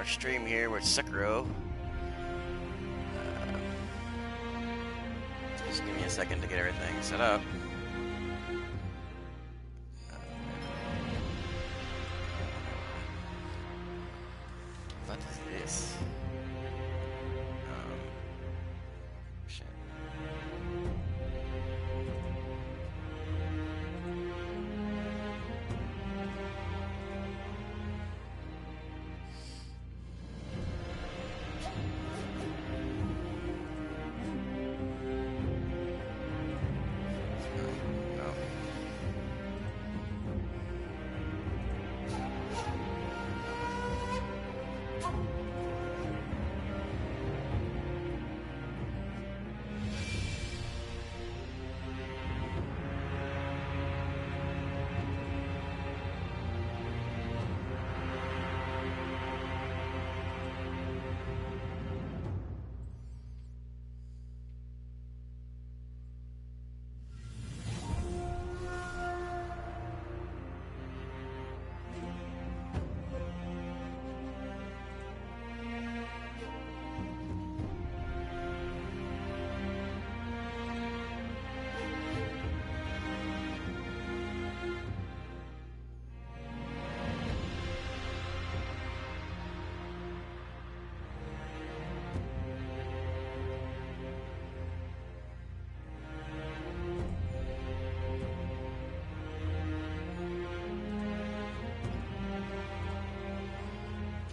our stream here with Sekiro. Just give me a second to get everything set up. What is this? Shit.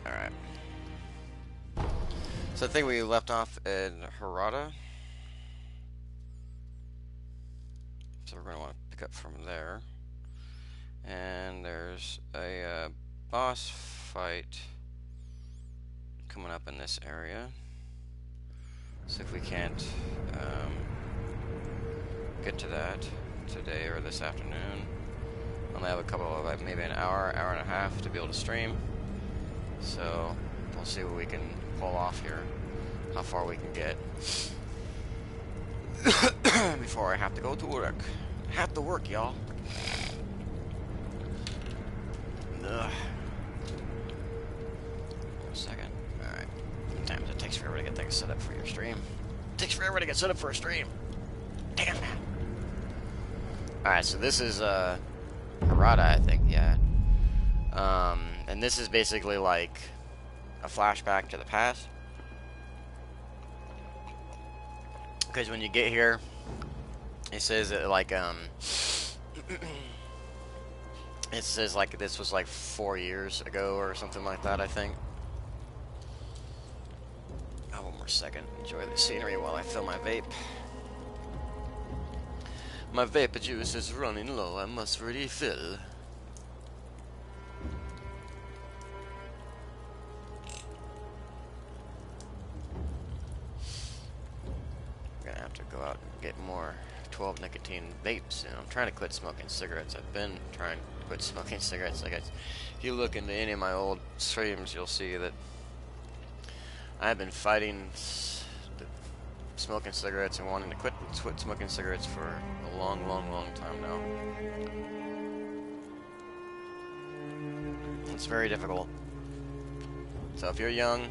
Alright. So I think we left off in Harada. So we're going to want to pick up from there. And there's a boss fight coming up in this area. So if we can't get to that today or this afternoon, only have a couple of, maybe an hour, hour and a half to be able to stream. So we'll see what we can pull off here, how far we can get before I have to go to work. Have to work, y'all. Ugh. 1 second. Alright. Damn, it takes forever to get things set up for your stream. It takes forever to get set up for a stream. Damn that. Alright, so this is Harada, I think, yeah. And this is basically like a flashback to the past. Because when you get here, it says that like it says like this was like 4 years ago or something like that, I think. Oh, 1 more second. Enjoy the scenery while I fill my vape. My vapor juice is running low. I must refill. Go out and get more 12 nicotine vapes, and I'm trying to quit smoking cigarettes. I've been trying to quit smoking cigarettes. Like if you look into any of my old streams, you'll see that I've been fighting smoking cigarettes and wanting to quit smoking cigarettes for a long time now. It's very difficult. So if you're young,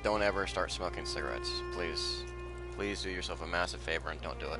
don't ever start smoking cigarettes, please. Please do yourself a massive favor and don't do it.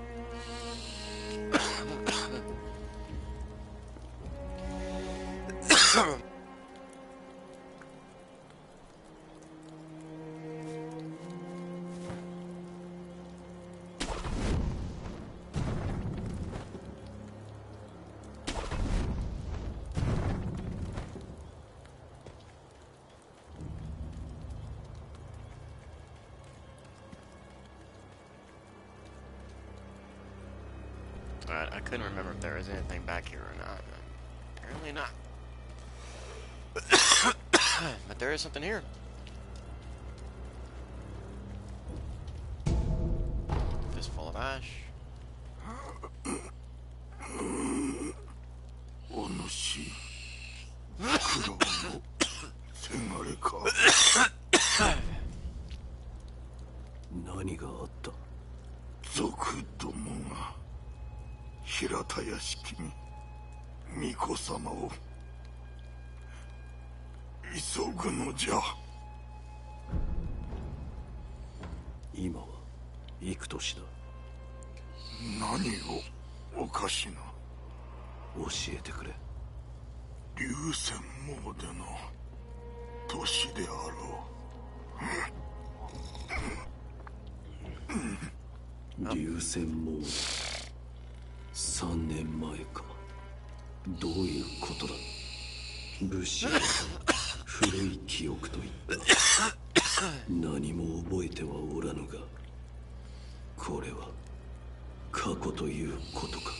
Alright, I couldn't remember if there was anything back here or not. Apparently not. But there is something here. Fistful of ash. 今は幾年だ。何をおかしな。教えてくれ。流線網での年であろう。流線網3年前か。どういうことだ。武士は古い記憶と言った。何も覚えてはおらぬが、これは過去ということか。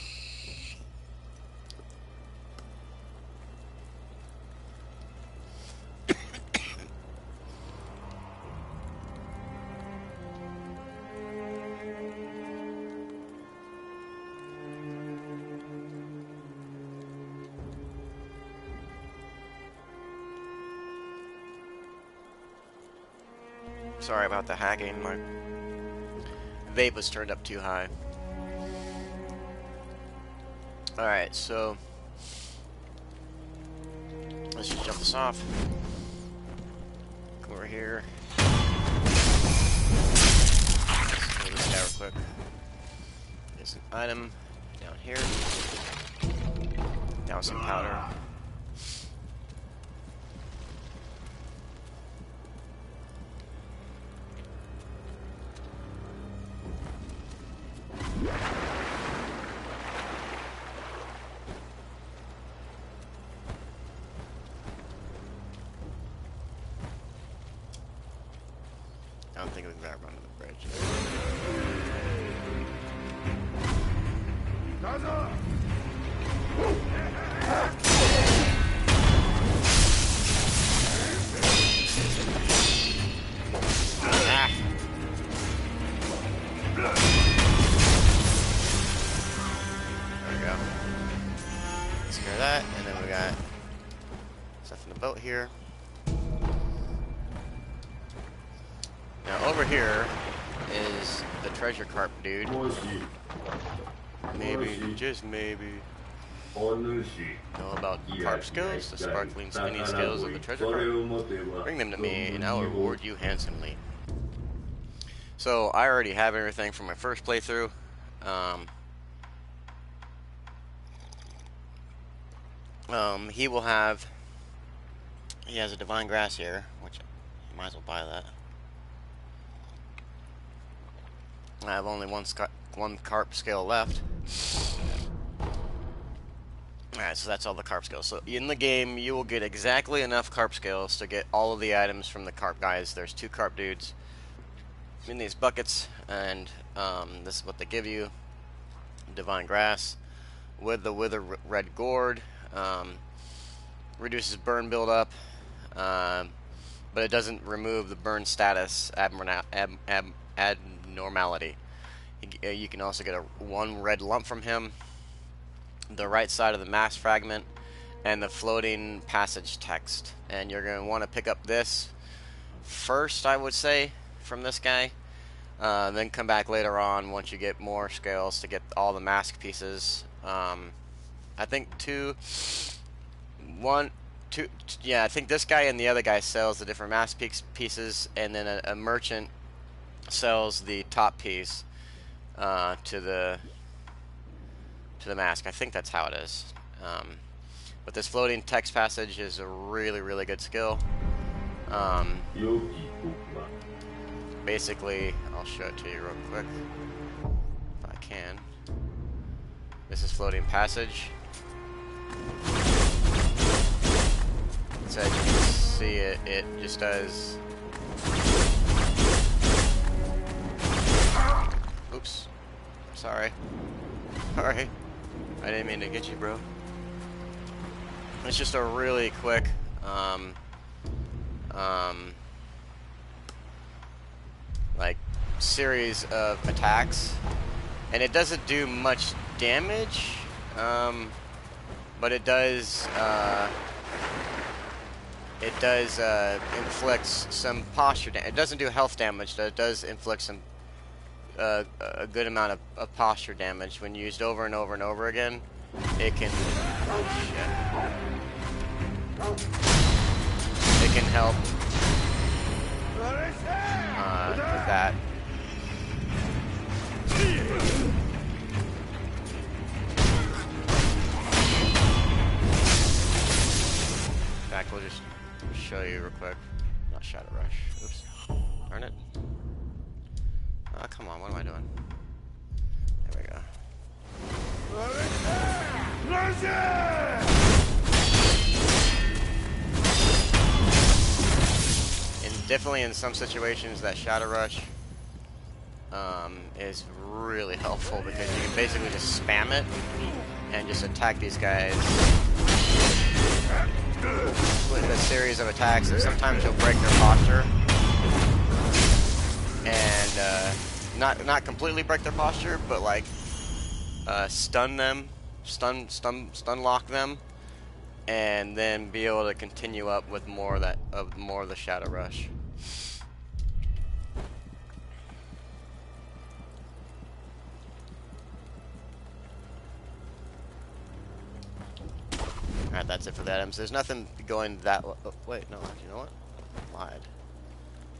Sorry about the hacking, my vape was turned up too high. Alright, so let's just jump this off. Come over here. Let's pull this guy real quick. There's an item down here. Down some powder. I don't think we can grab onto the bridge. Ah. There we go. Scare that, and then we got stuff in the boat here. Now over here is the treasure carp dude. Maybe, just maybe, know about carp skills, the sparkling spinning skills of the treasure carp. Bring them to me and I'll reward you handsomely. So I already have everything from my first playthrough. He has a divine grass here, which you might as well buy that. I have only one carp scale left. Alright, so that's all the carp scales. So in the game, you will get exactly enough carp scales to get all of the items from the carp guys. There's 2 carp dudes in these buckets, and this is what they give you. Divine grass with the wither red gourd. Reduces burn buildup, but it doesn't remove the burn status abnormality. You can also get 1 red lump from him, the right side of the mass fragment, and the floating passage text. And you're going to want to pick up this first, I would say, from this guy. Then come back later on once you get more scales to get all the mask pieces. I think I think this guy and the other guy sells the different mask pieces, and then a merchant sells the top piece to the mask. I think that's how it is. But this floating text passage is a really, really good skill. Basically, I'll show it to you real quick if I can. This is floating passage. So as you can see, it just does. Oops. Sorry. Sorry. I didn't mean to get you, bro. It's just a really quick like series of attacks, and it doesn't do much damage, but it does inflict some posture damage. It doesn't do health damage, but it does inflict some a good amount of posture damage when used over and over and over again. It can it can help with that. quick. Not Shadow Rush. Oops. Darn it. Oh, come on. What am I doing? There we go. And definitely in some situations that Shadow Rush is really helpful because you can basically just spam it and just attack these guys with a series of attacks, and sometimes you'll break their posture and not completely break their posture, but like stun them, stun lock them, and then be able to continue up with more of the Shadow Rush. Alright, that's it for the items. There's nothing going that... Oh, wait, no, you know what? I lied.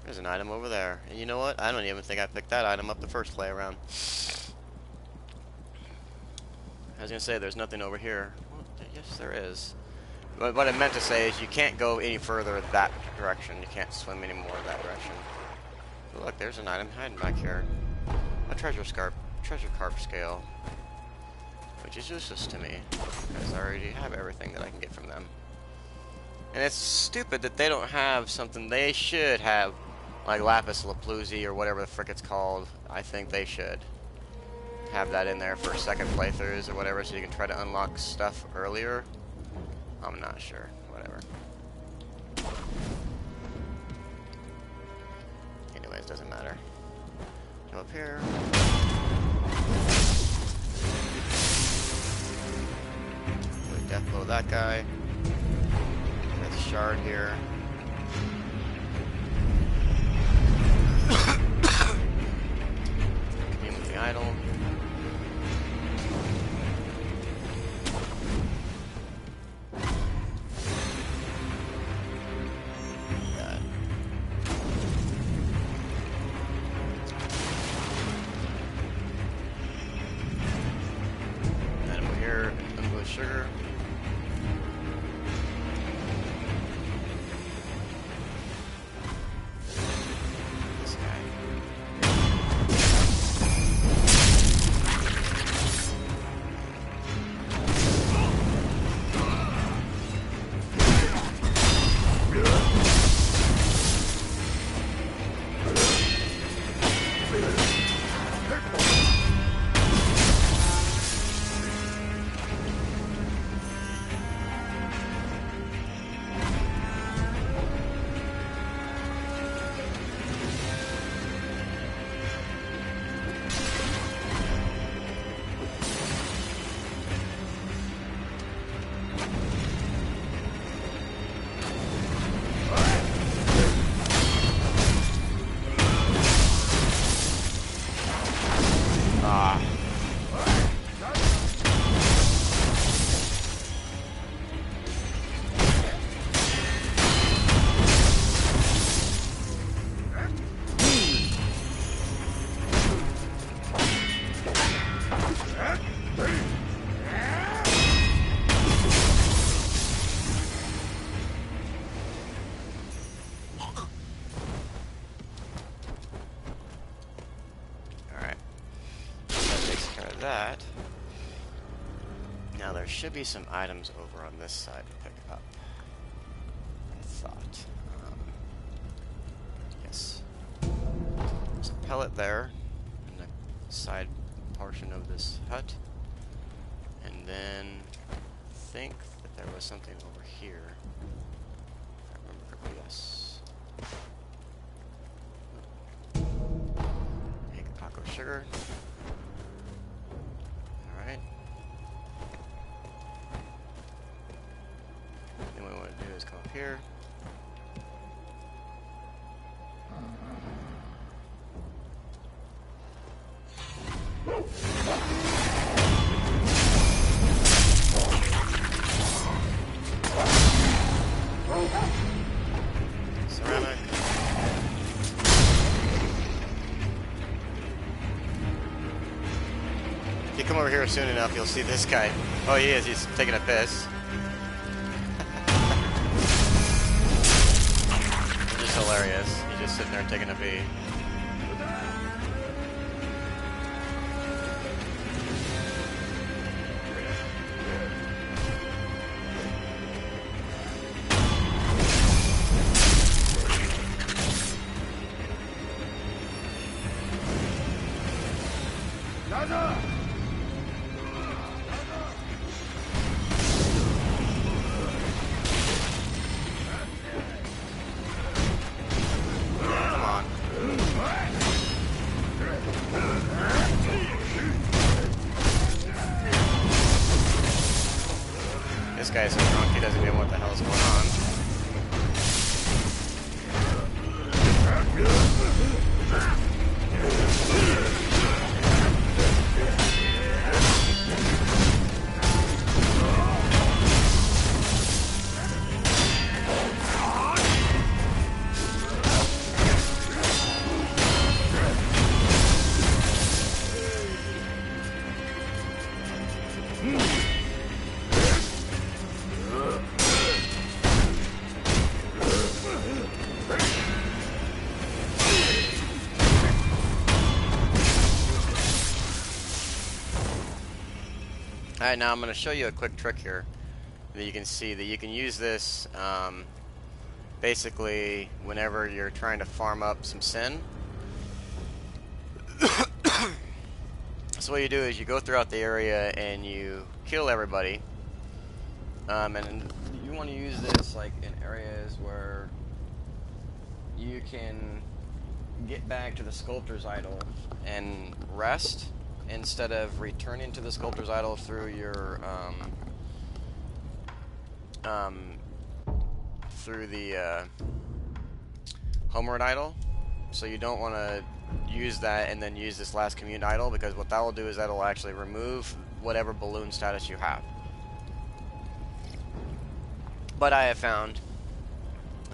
There's an item over there. And you know what? I don't even think I picked that item up the first play around. I was going to say, there's nothing over here. Well, yes, there is. But what I meant to say is you can't go any further that direction. You can't swim any more that direction. Oh, look, there's an item hiding back here. A treasure carp scale. Which is useless to me, because I already have everything that I can get from them. And it's stupid that they don't have something they should have, like lapis lazuli or whatever the frick it's called. I think they should have that in there for second playthroughs or whatever, so you can try to unlock stuff earlier. I'm not sure. Whatever. Anyways, doesn't matter. Go up here. Death blow that guy. There's a shard here. Commune with the idol. Got it. Item over here, unglowed sugar. That. Now there should be some items over on this side to pick up. I thought. Yes. There's a pellet there in the side portion of this hut. And then I think that there was something over here. If I remember correctly, yes. Egg Paco sugar. Then what we want to do is come up here. Ceramic. If you come over here soon enough, you'll see this guy. Oh, he is. He's taking a piss. hilarious. He's just sitting there taking a pee. This guy's so drunk he doesn't even know what the hell's going on. Alright, now I'm going to show you a quick trick here that you can see that you can use this basically whenever you're trying to farm up some sin. So what you do is you go throughout the area and you kill everybody, and you want to use this like in areas where you can get back to the sculptor's idol and rest instead of returning to the sculptor's idol through your through the homeward idol. So you don't want to use that and then use this last commune idol, because what that will do is that'll actually remove whatever balloon status you have. But I have found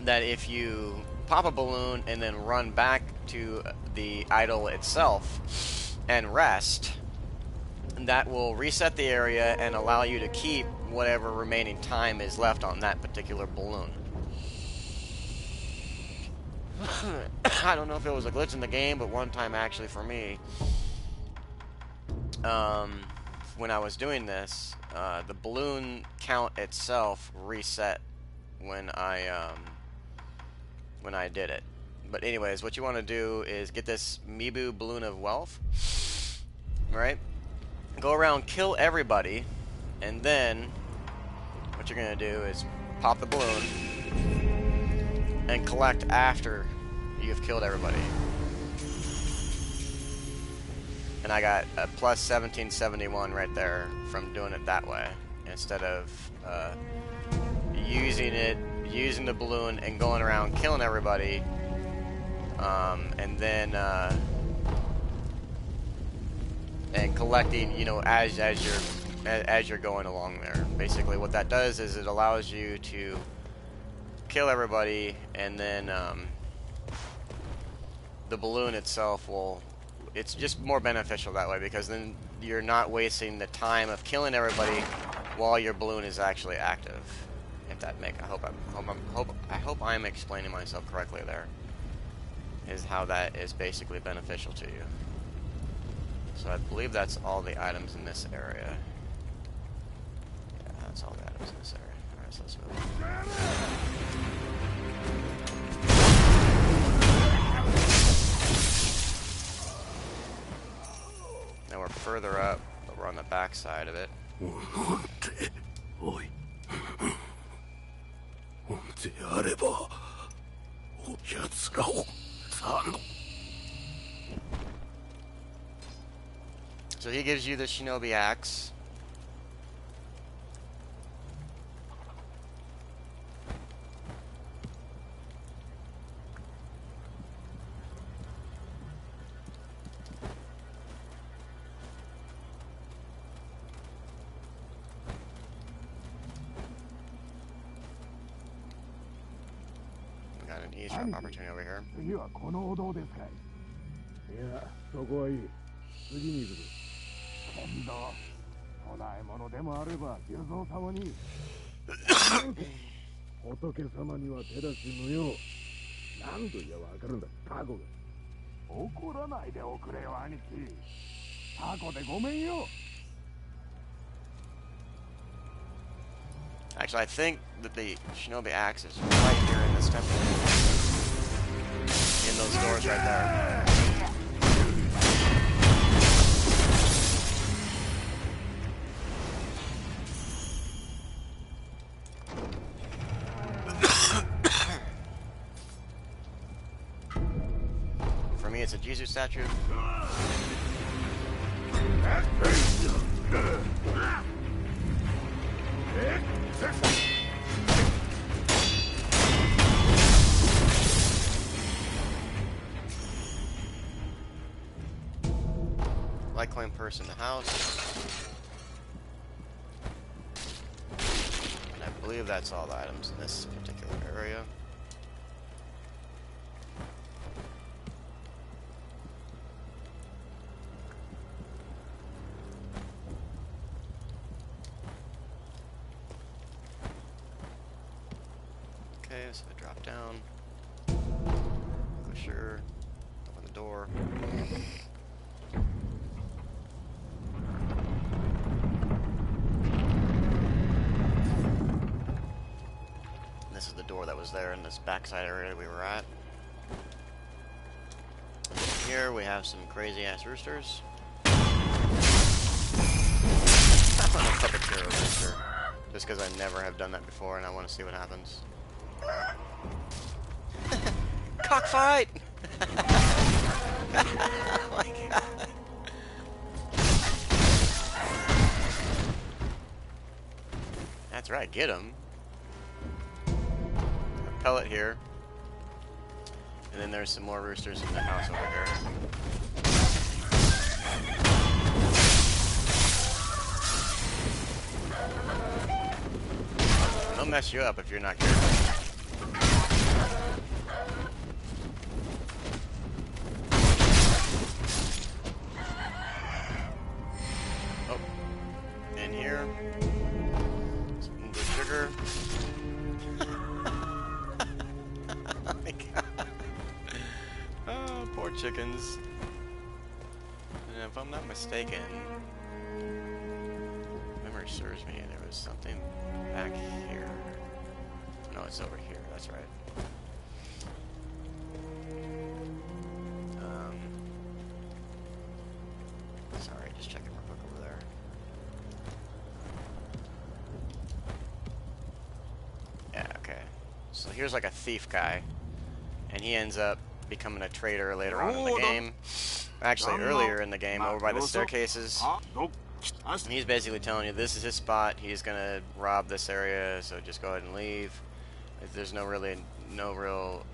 that if you pop a balloon and then run back to the idol itself and rest, that will reset the area and allow you to keep whatever remaining time is left on that particular balloon. I don't know if it was a glitch in the game, but one time actually for me, when I was doing this, the balloon count itself reset when I did it. But anyways, what you want to do is get this Mibu Balloon of Wealth, right? Go around, kill everybody, and then what you're going to do is pop the balloon and collect after you've killed everybody. And I got a plus 1771 right there from doing it that way, instead of using the balloon and going around killing everybody, and then and collecting, you know, as you're going along there. Basically, what that does is it allows you to kill everybody, and then the balloon itself it's just more beneficial that way, because then you're not wasting the time of killing everybody while your balloon is actually active. If that I hope I'm explaining myself correctly there. Is how that is basically beneficial to you. So I believe that's all the items in this area. Yeah, that's all the items in this area. Alright, so let's move on. Now we're further up, but we're on the back side of it. So he gives you the shinobi axe. We got an eavesdrop opportunity over here. 次はこのお堂ですかい。いや、そこはいい。次に行くぞ。今度、供え物でもあれば、龍蔵様に。仏様には手出し無用。何何と言えばわかるんだ、タコが。怒らないでおくれよ、兄貴。タコでごめんよ。 Actually, I think that the shinobi axe is right here in this temple. In those doors right there. For me, it's a Jesus statue. Light coin purse in the house. And I believe that's all the items in this particular area. Okay, so I drop down. Go sure. Open the door. This is the door that was there in this backside area we were at. Here we have some crazy ass roosters. I'm gonna puppeteer a rooster. Just because I never have done that before and I want to see what happens. Cockfight! Oh my god. That's right, get him. A pellet here. And then there's some more roosters in the house over here. They'll mess you up if you're not careful. Oh, in here. Some good sugar. Oh my god. Oh, poor chickens. And if I'm not mistaken, memory serves me, there was something back here. No, it's over here, that's right. Sorry, just checking real quick over there. Yeah, okay. So here's like a thief guy, and he ends up becoming a trader later on in the game. Actually, earlier in the game, over by the staircases. And he's basically telling you this is his spot. He's gonna rob this area, so just go ahead and leave. There's no real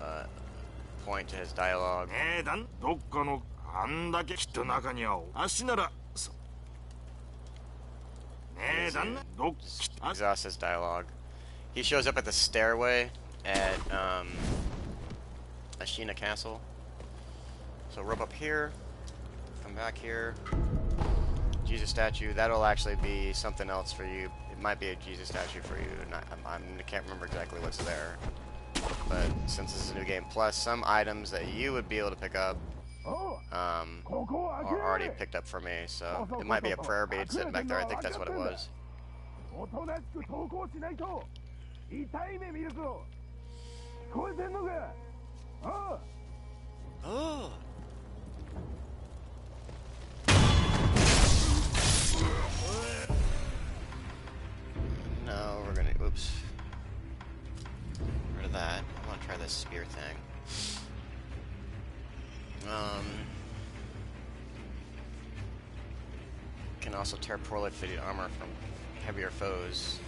point to his dialogue. Exhaust his dialogue. He shows up at the stairway at Ashina Castle. So rope up here, come back here. Jesus statue, that'll actually be something else for you. It might be a Jesus statue for you. I can't remember exactly what's there. But since this is a new game, plus some items that you would be able to pick up are already picked up for me. So it might be a prayer bead sitting back there. I think that's what it was. Oh. No, we're gonna, oops. Rid of that. I want to try this spear thing. Can also tear poorly fitted armor from heavier foes.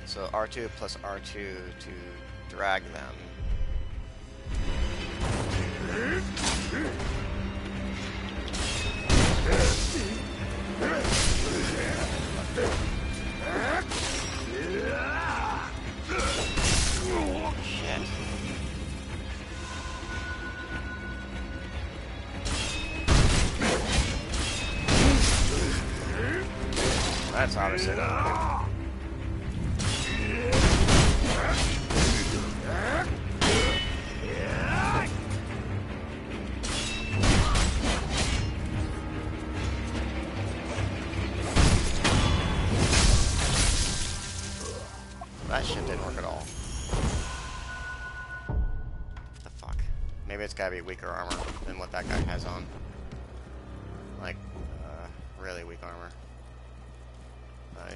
So R2 plus R2 to drag them. Shit. That's obviously not. That shit didn't work at all. What the fuck? Maybe it's gotta be weaker armor than what that guy has on. Like, really weak armor.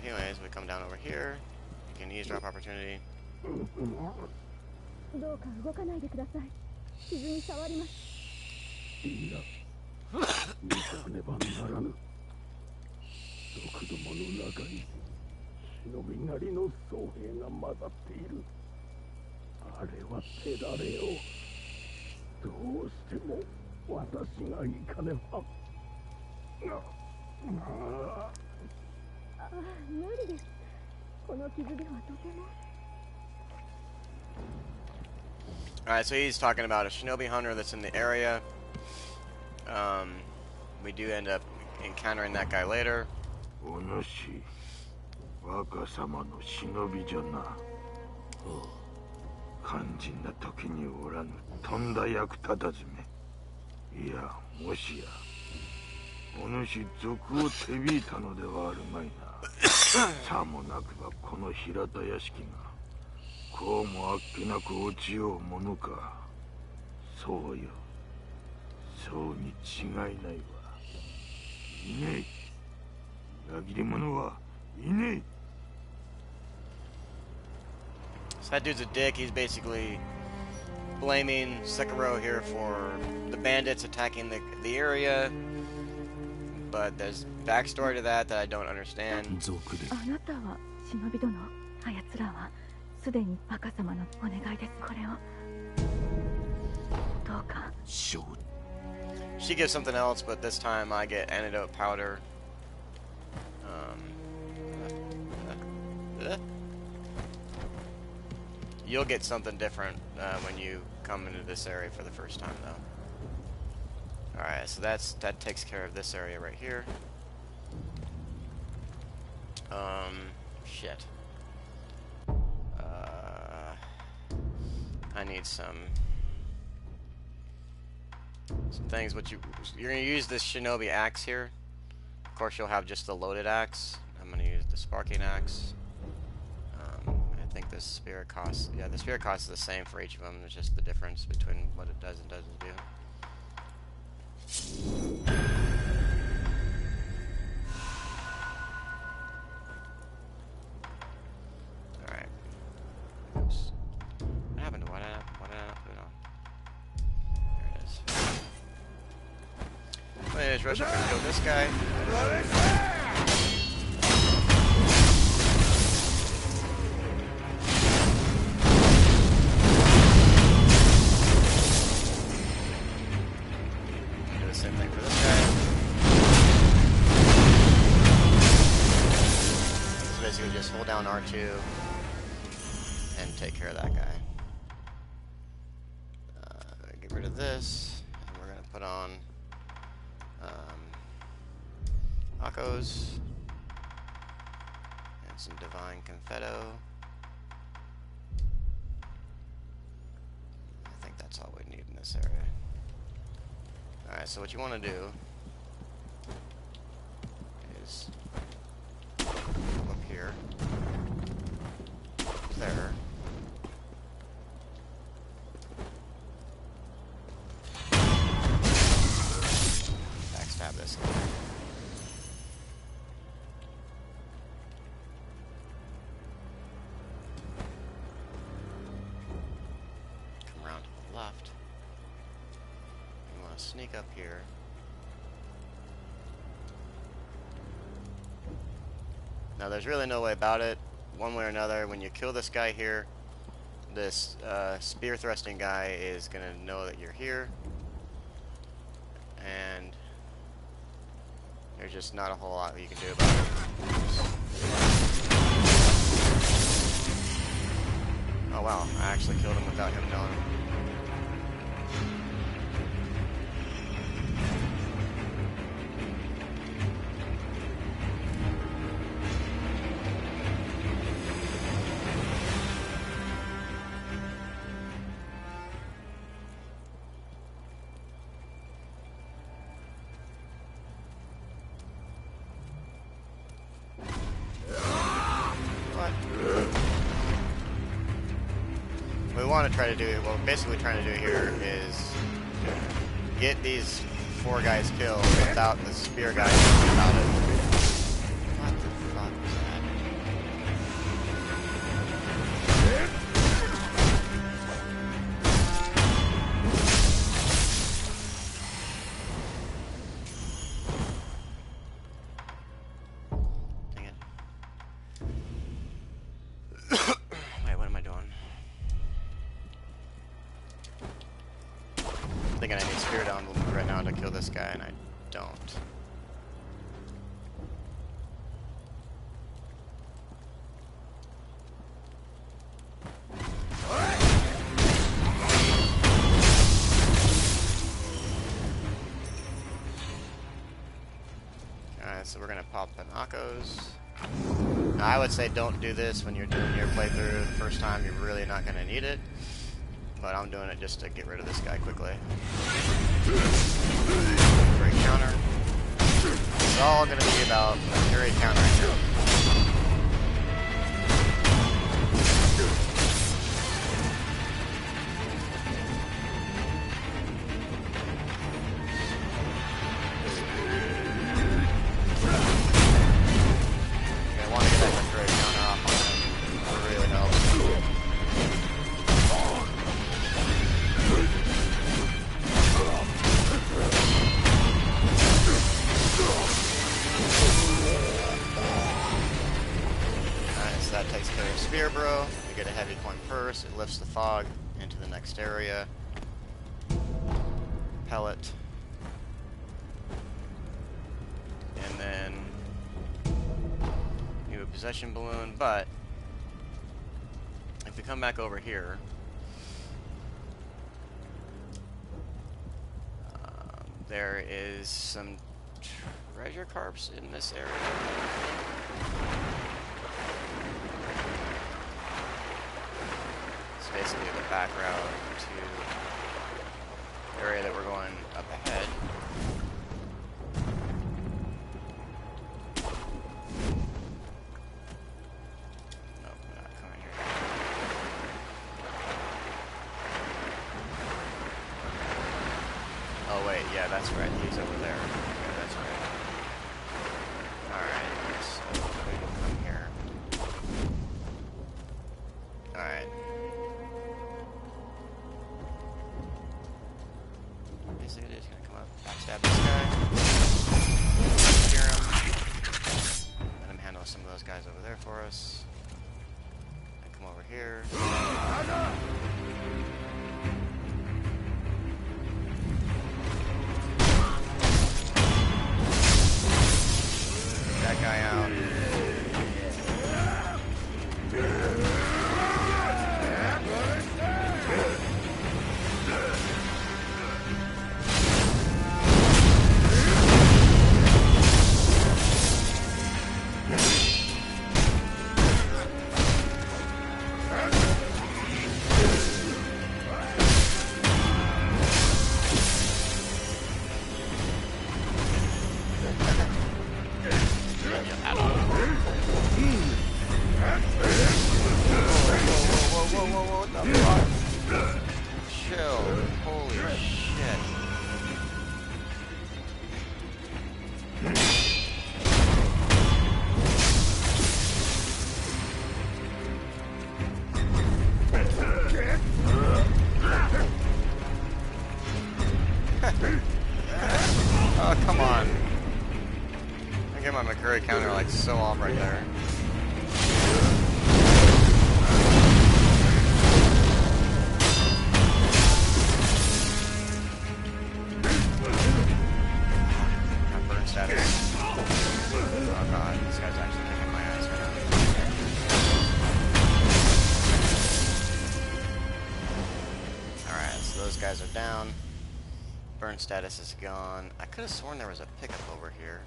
Anyways, we come down over here. You can eavesdrop opportunity. どうか動かないでください。傷に触ります。いや、見かねばならぬ。毒どもの中に忍びなりの僧兵が混ざっている。あれは手だれよ。どうしても私が行かねば。無理です。この傷ではとても。Alright, so he's talking about a shinobi hunter that's in the area. We do end up encountering that guy later. お主、若様の忍びじゃな。肝心な時におらぬとんだ役立たずめ。いや、もしやお主賊を手引いたのではあるまいな。さもなくばこの平田屋敷がこうもあっけなく落ちようものか。そうよ、そうに違いないわ。いねえ、裏切り者はいねえ。 So that dude's a dick. He's basically blaming Sekiro here for the bandits attacking the area. But there's backstory to that I don't understand. あなたは忍び殿。あやつらはすでに若様のお願いです。これをどうか。She gives something else, but this time I get antidote powder. You'll get something different when you come into this area for the first time, though. Alright, so that takes care of this area right here. Shit. I need some things. You're gonna use this shinobi axe here. Of course, you'll have just the loaded axe. I'm gonna use the sparking axe. I think the spirit cost. Yeah, the spirit cost is the same for each of them. It's just the difference between what it does and doesn't do. Alright. Oops. What happened to what did I not put it on? There it is. Anyways, rush up and kill this guy. Do the same thing for this guy. So basically just hold down R2 and take care of that guy. Get rid of this, and we're gonna put on Akos and some Divine Confetto. I think that's all we need in this area. Alright, so what you want to do is up here, there. Backstab this guy. Come around to the left. You want to sneak up here. Now there's really no way about it, one way or another. When you kill this guy here, this spear thrusting guy is going to know that you're here. And there's just not a whole lot you can do about it. Oh wow, I actually killed him without him knowing. want to try to do, what we're basically trying to do here is get these 4 guys killed without the spear guy knowing about it. What the fuck was that? Dang it. Wait, what am I doing? I'm thinking I need spear down right now to kill this guy, and I don't. Alright, so we're gonna pop Panacos. Now, I would say don't do this when you're doing your playthrough the first time. You're really not gonna need it. But I'm doing it just to get rid of this guy quickly. Great counter. It's all gonna be about great counter right here. You're gonna want to get that great counter off on him. It really helps. That takes care of Spear Bro. You get a heavy coin purse. It lifts the fog into the next area. Pellet. And then new possession balloon. But if we come back over here, there is some treasure carps in this area. Basically the back route to the area that we're going up ahead. Nope, we're not coming here. Oh wait, yeah, that's right, he's over there. Yeah, that's right. Alright, so we can come here. Alright. Basically, it's gonna come up, backstab this guy, steer him, let him handle some of those guys over there for us, and come over here. Get that guy out. Oh, come on. I get my McCurry counter like so off right there. My burn status. Oh god, this guy's actually kicking my ass right now. Alright, so those guys are down. Burn status is gone. I could have sworn there was a pickup over here.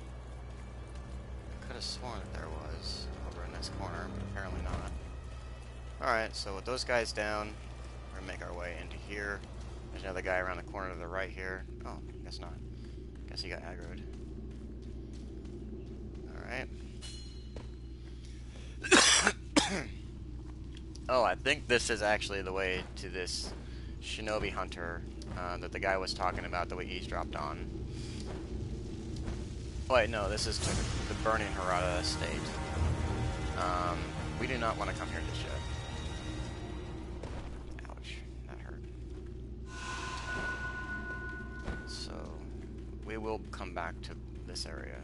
I could have sworn that there was over in this corner, but apparently not. Alright, so with those guys down, we're gonna make our way into here. There's another guy around the corner to the right here. Oh, guess not. Guess he got aggroed. Alright. Oh, I think this is actually the way to this shinobi hunter that the guy was talking about that we eavesdropped on. Wait, no, this is to the burning Harada estate. We do not want to come here just yet. Ouch, that hurt. So, we will come back to this area.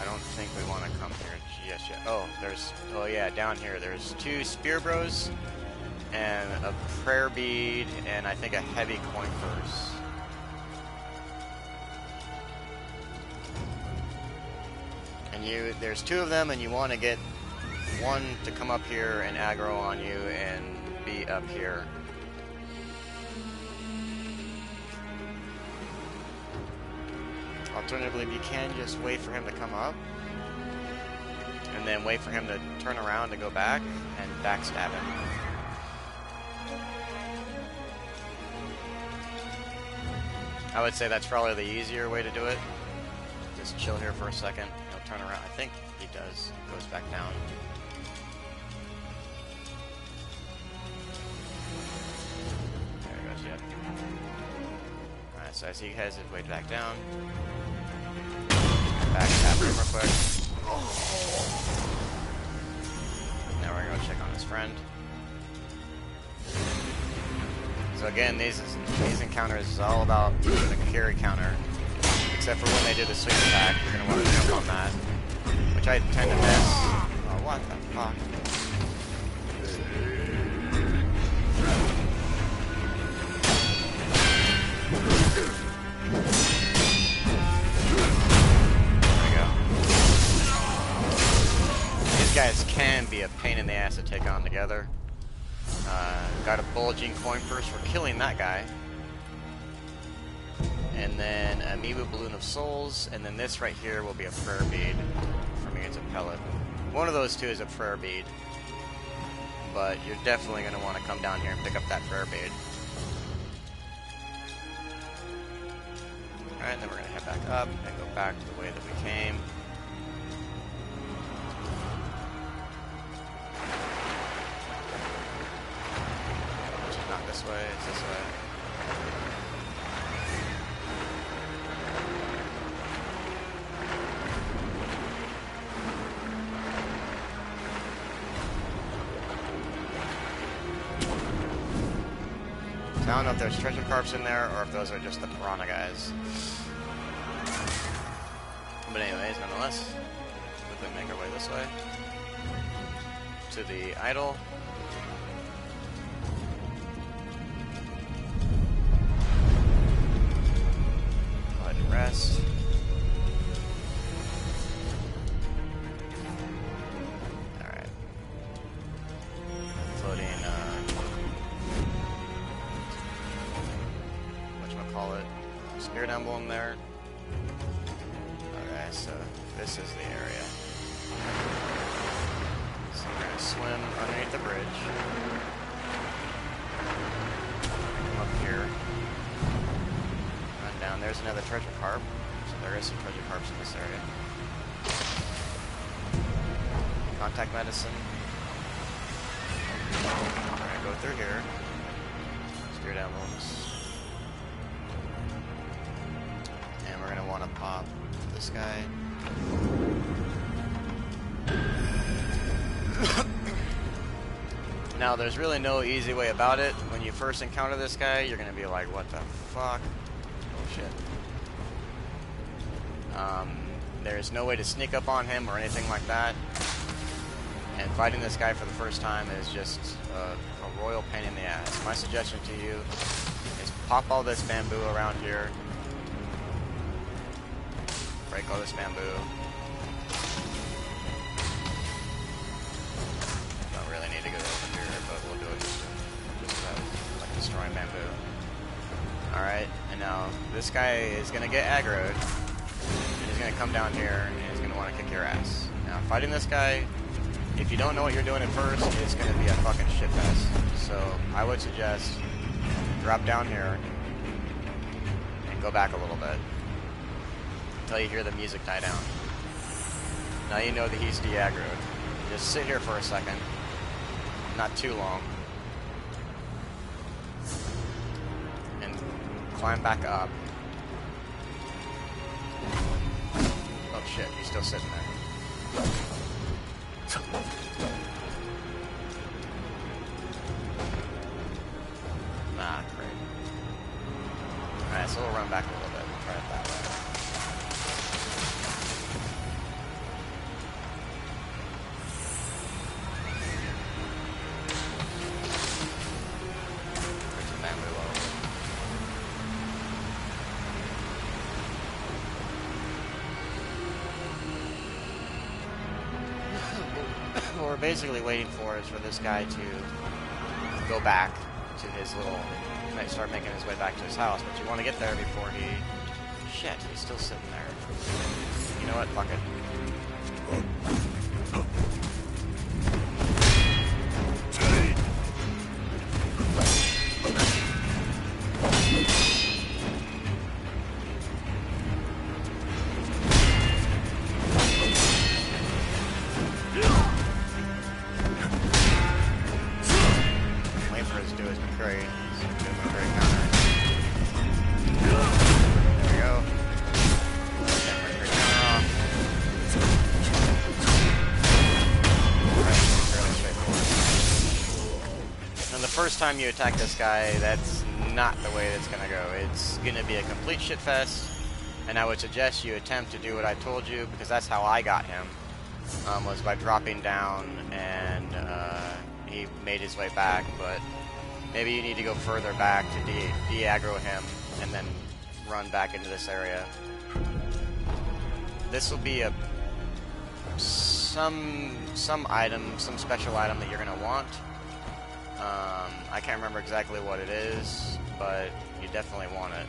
I don't think we want to come here just yet. Oh, oh yeah, down here, there's 2 spear bros, and a prayer bead, and I think a heavy coin purse. And there's 2 of them, and you want to get one to come up here and aggro on you and be up here. Alternatively, you can just wait for him to come up, and then wait for him to turn around to go back and backstab him. I would say that's probably the easier way to do it. Just chill here for a second. He'll turn around. I think he does. Goes back down. There he goes, yep. Alright, so as he has his way back down, backstab him real quick. Now we're going to check on his friend. So again, these encounters is all about the carry counter. Except for when they do the swing attack, you're going to want to jump on that. Which I tend to miss. Oh, what the fuck? There we go. These guys can be a pain in the ass to take on together. Got a bulging coin purse for killing that guy. And then a Amiibo Balloon of Souls, and then this right here will be a prayer bead. For me, it's a pellet. One of those 2 is a prayer bead. But you're definitely going to want to come down here and pick up that prayer bead. Alright, then we're going to head back up and go back to the way that we came. Which is not this way, it's this way. I don't know if there's treasure carps in there or if those are just the piranha guys. But anyways, nonetheless, quickly make our way this way to the idol. Go ahead and rest. Alright. Floating, whatchamacallit, spirit emblem there. Okay, so this is the area. So we're going to swim underneath the bridge. Come up here. Run down. There's another treasure carp. So there is some treasure carps in this area. Contact medicine. We're going to go through here. Spirit emblems. And we're going to want to pop this guy. Now, there's really no easy way about it. When you first encounter this guy, you're going to be like, what the fuck? Oh, shit. There's no way to sneak up on him or anything like that. And fighting this guy for the first time is just a royal pain in the ass. My suggestion to you is pop all this bamboo around here. Break all this bamboo. Don't really need to go over here, but we'll do it just about like destroying bamboo. Alright, and now this guy is going to get aggroed. And he's going to come down here and he's going to want to kick your ass. Now, fighting this guy, if you don't know what you're doing at first, it's going to be a fucking shitfest. So, I would suggest drop down here and go back a little bit until you hear the music die down. Now you know that he's de-aggroed. Just sit here for a second not too long. And climb back up. Oh shit, he's still sitting there. Nah, great. Alright, so we'll run back a little bit. We'll try it that way. There's a bamboo low. What we're basically waiting for is for this guy to go back to his little, start making his way back to his house, but you want to get there before he, shit, he's still sitting there. You know what, fuck it. First time you attack this guy, that's not the way it's gonna go. It's gonna be a complete shit fest, and I would suggest you attempt to do what I told you, because that's how I got him, was by dropping down, and he made his way back, but maybe you need to go further back to de-aggro him, and then run back into this area. This will be some item, some special item that you're gonna want. I can't remember exactly what it is, but you definitely want it.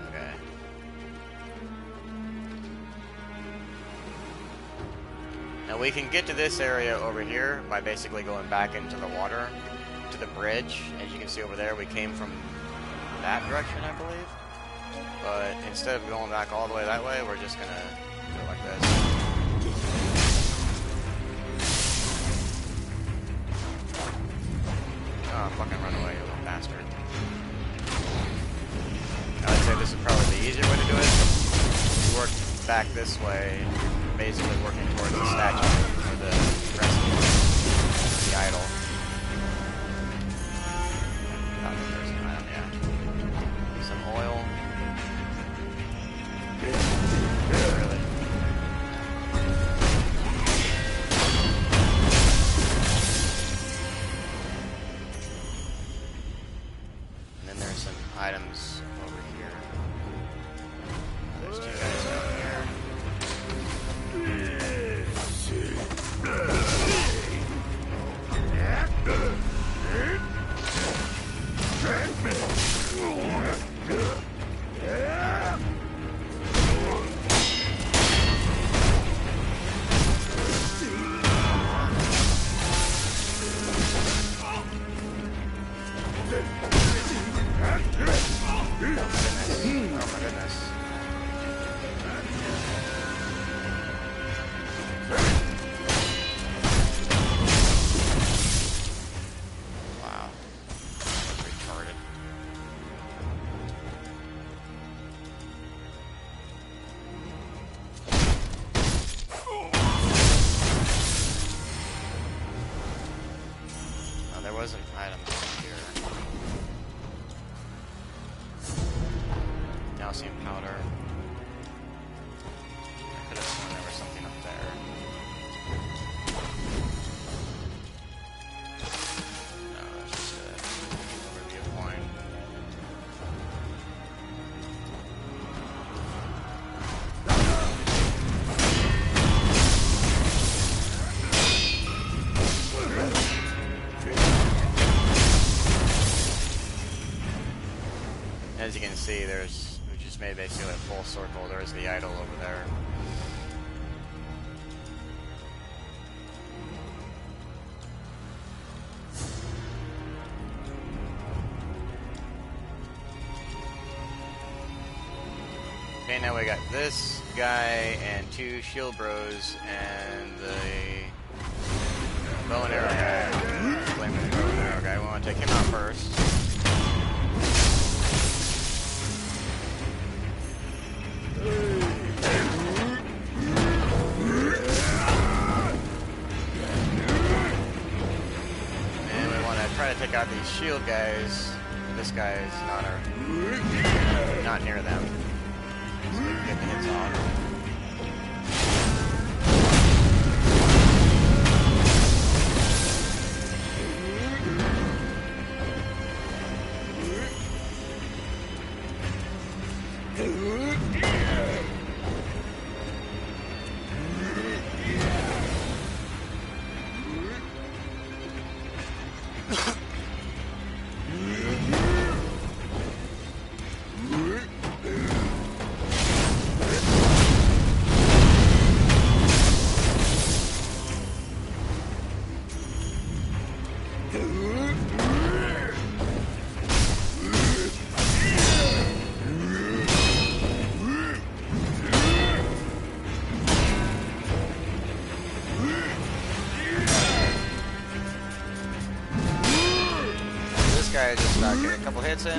Okay. Now we can get to this area over here by basically going back into the water, to the bridge. As you can see over there, we came from that direction, I believe. But instead of going back all the way that way, we're just gonna go like this. Oh, fucking run away, you little bastard. I would say this is probably the easier way to do it. You work back this way, basically working towards the statue, or the rescue, the idol. Oh, there's an item, yeah. Some oil. Really? Items over here. There's two guys down here. Was an item over here. Calcium powder. I could have sworn there was something up there. No, that's just an overview point. As you can see, we just made basically a full circle. There's the idol over there. Okay, now we got this guy and 2 shield bros and the bow and arrow guy. Flaming the bow and arrow guy. We want to take him out first. And we want to try to take out these shield guys. This guy is not near them. So we can get the hits off. Just get a couple hits in.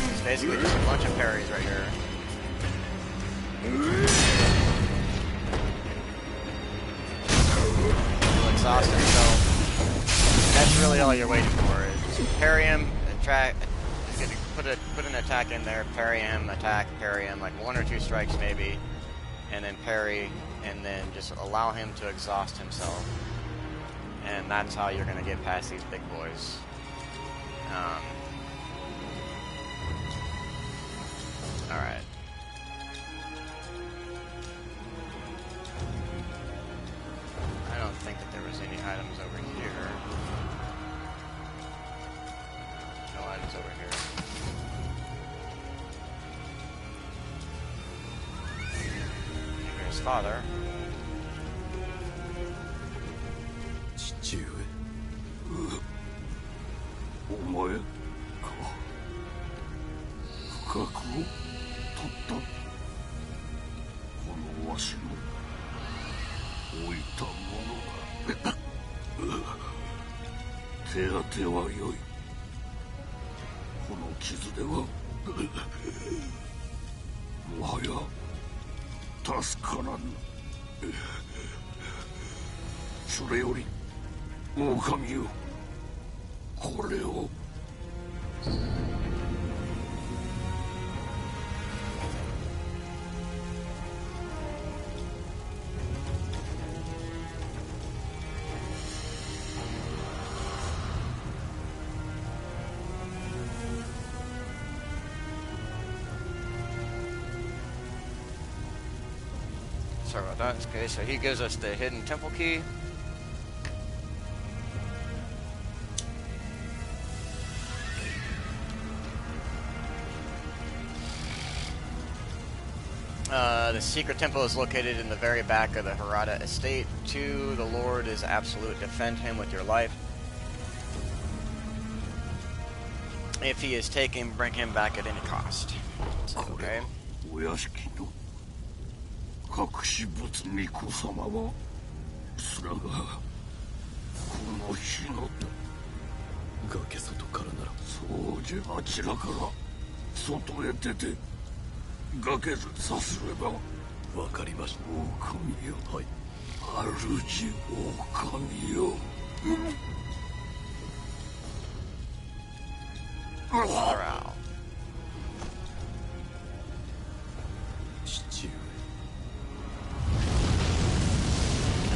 It's basically just a bunch of parries right here. He'll exhaust himself. That's really all you're waiting for is parry him, put an attack in there, parry him, attack, parry him, like 1 or 2 strikes maybe, and then parry, and then just allow him to exhaust himself. And that's how you're going to get past these big boys. Alright. I don't think that there was any items over here. No items over here. Here's father. 父上。お前か。不覚を取った。このわしの置いたものが。手当てはよい。この傷ではもはや助からぬ。それより狼よ、これを。Sorry about that. Okay, so he gives us the hidden temple key. The secret temple is located in the very back of the Harada estate. 2, the Lord is absolute. Defend him with your life. If he is taken, bring him back at any cost. So, okay. お屋敷の隠し仏巫女様はすらがこの日の崖外からならそうじゃあちらから外へ出て崖ずさすればわかりました狼よはい主狼よ父上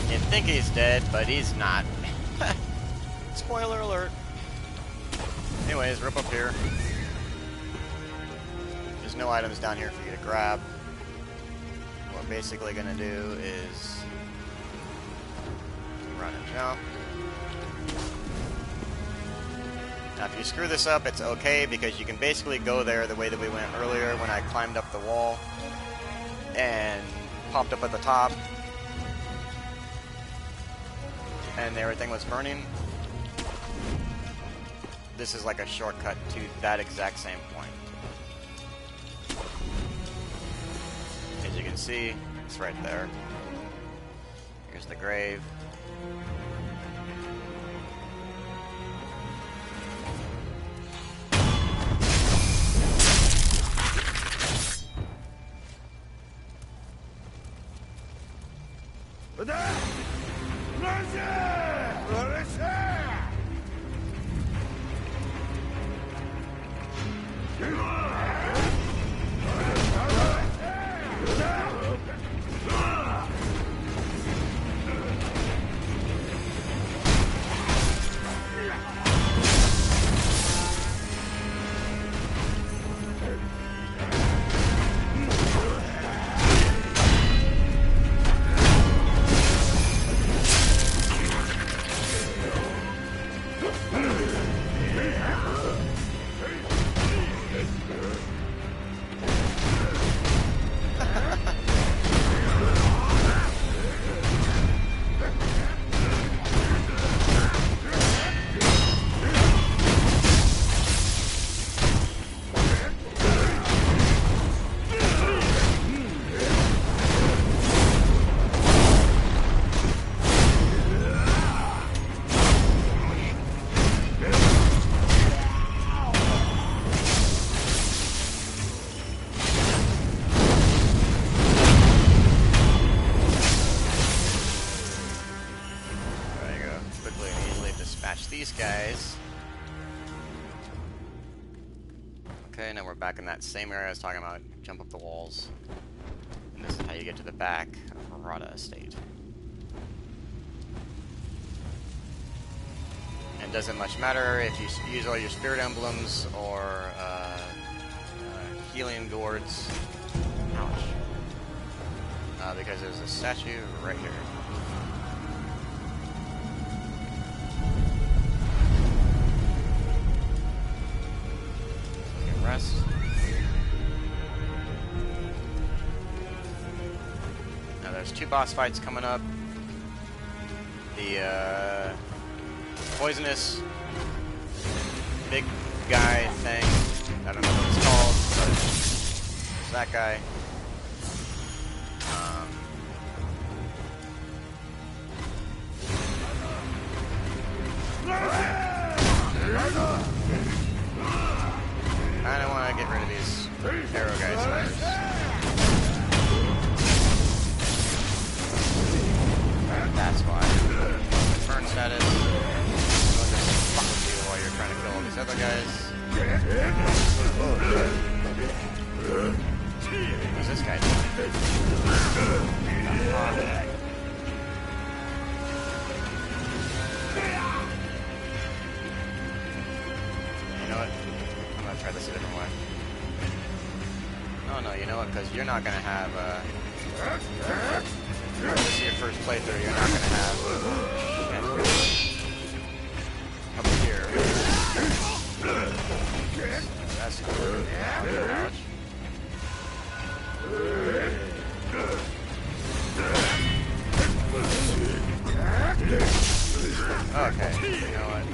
You think he's dead, but he's not. Spoiler alert. Anyways, we're up here. There's no items down here for you to grab. What we're basically gonna do is run and jump. Now if you screw this up, it's okay because you can basically go there the way that we went earlier when I climbed up the wall and popped up at the top. and everything was burning, this is like a shortcut to that exact same point. As you can see, it's right there. Here's the grave. These guys. Okay, now we're back in that same area I was talking about. Jump up the walls. And this is how you get to the back of Rada Estate. And doesn't much matter if you use all your spirit emblems or healing gourds. Ouch. Because there's a statue right here. Rest. Now there's 2 boss fights coming up. The poisonous big guy thing. I don't know what it's called, but it's that guy. I don't want to get rid of these arrow guys first. That's why. Burn status. I'll just fuck with you while you're trying to kill all these other guys. Who's this guy doing? You know what? Try this a different way. Oh no, you know what? Because you're not gonna have. This is your first playthrough. You're not gonna have. Up here. That's good. Ouch. Okay. You know what?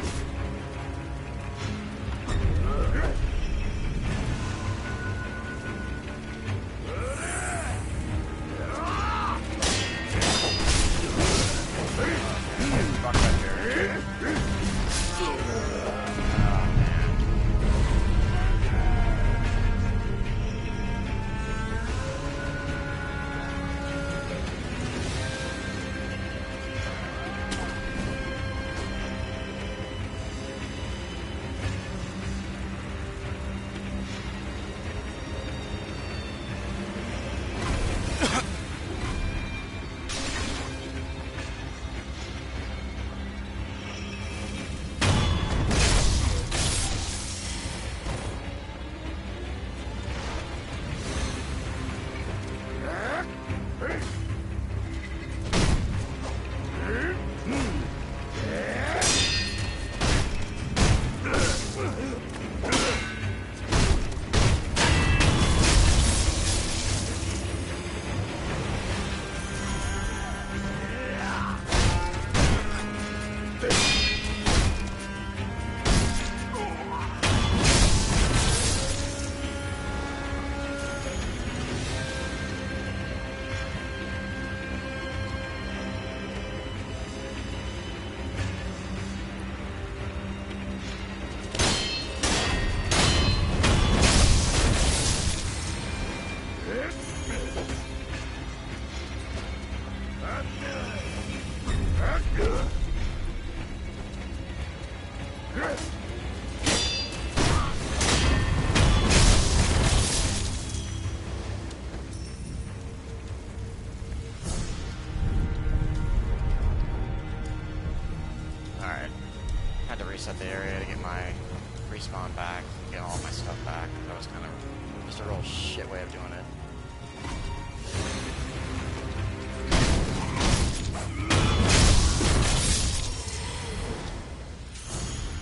a real shit way of doing it.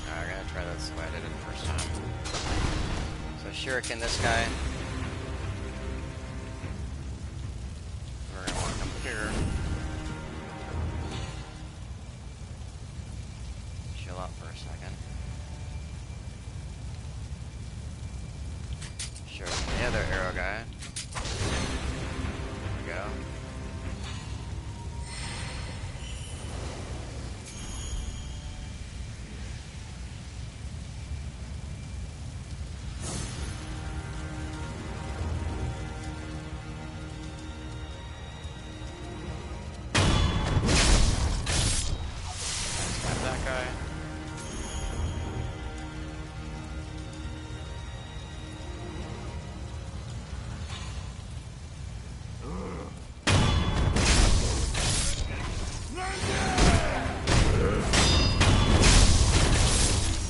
Alright, we're gonna try this the way I did it the first time. So shuriken this guy. We're gonna want to come here. Chill out for a second. Shuriken the other arrow guy. There we go. That guy.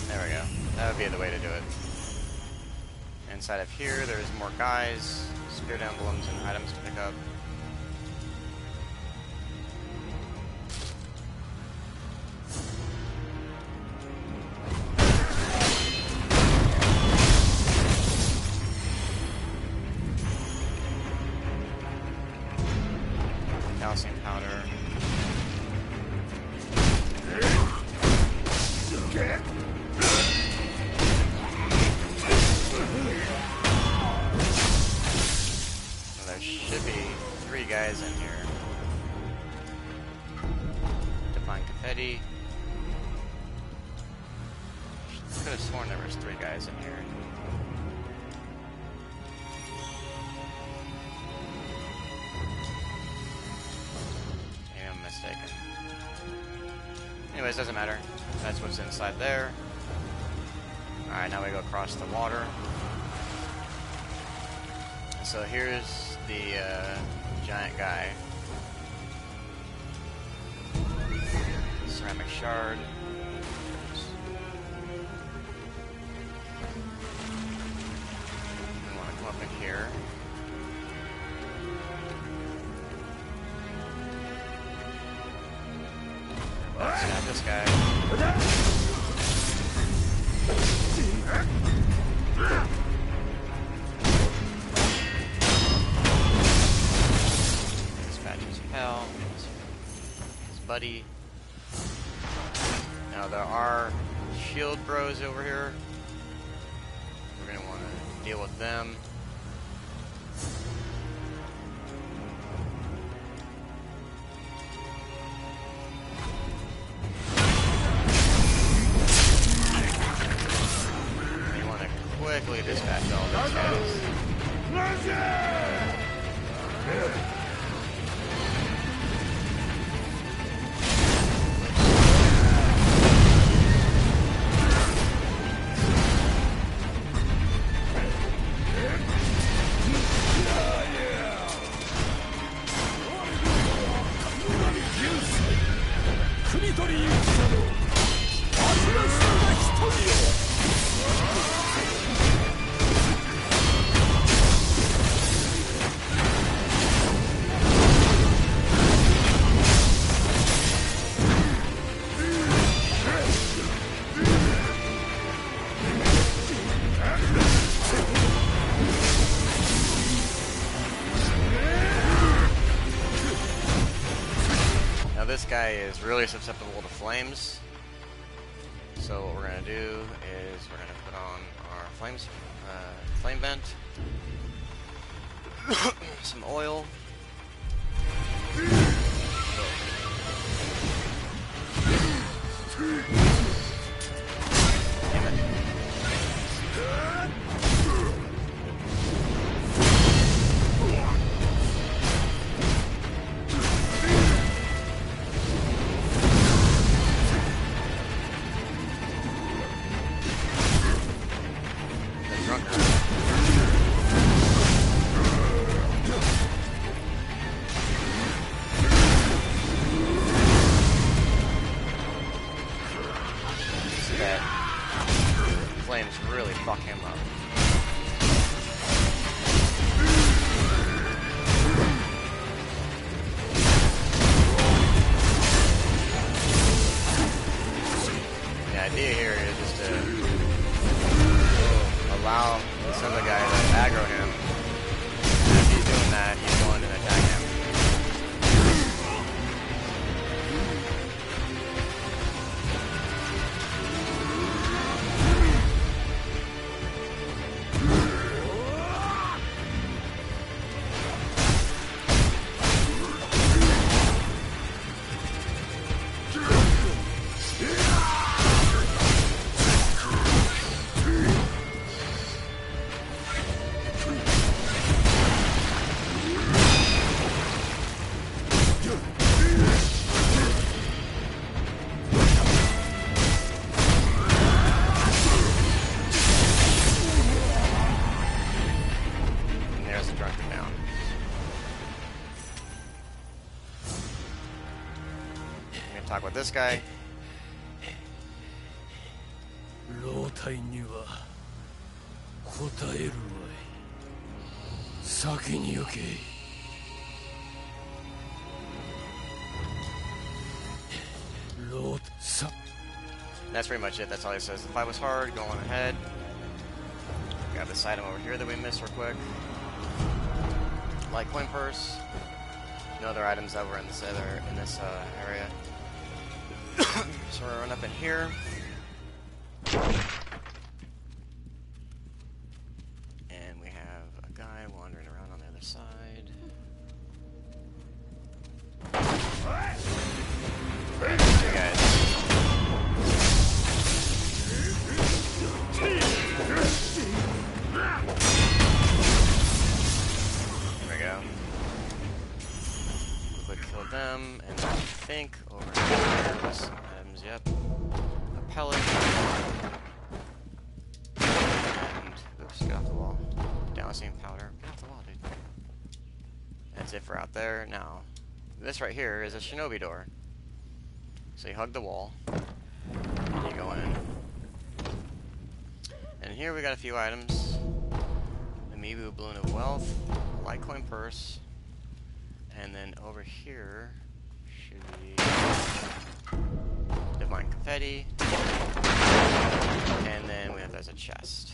There we go. That would be the way to do it. Inside of here, there's more guys, spirit emblems, and items to pick up. Calcium powder. Well, there should be 3 guys in here. Divine confetti. Could have sworn there was 3 guys in here. Anyways, doesn't matter. That's what's inside there. Alright, now we go across the water. So here's the giant guy. Ceramic shard. We want to come up in here. Let's have this guy. Dispatch his pal, his buddy. Now there are shield bros over here. We're gonna want to deal with them. Quickly dispatch all these guys. This guy is really susceptible to flames, so what we're going to do is we're going to put on our flame vent, some oil, damn it. drunk him down. I'm gonna talk with this guy. 老体には答えるわい。先に行け。老さ。 That's pretty much it. That's all he says. If I was hard, go on ahead. Grab this item over here that we missed real quick. Light coin purse. No other items that were in this area. So we're run up in here. And we have a guy wandering around on the other side. Hey guys. There we go. Quick kill them, and I think over here was some items, yep. A pellet. And, oops, get off the wall. Dowsing powder. Get off the wall, dude. That's it for out there. Now, this right here is a shinobi door. So you hug the wall, and you go in. And here we got a few items. Amiibo Balloon of Wealth, a Litecoin Purse, and then over here should be Divine Confetti, and then we have there's a chest.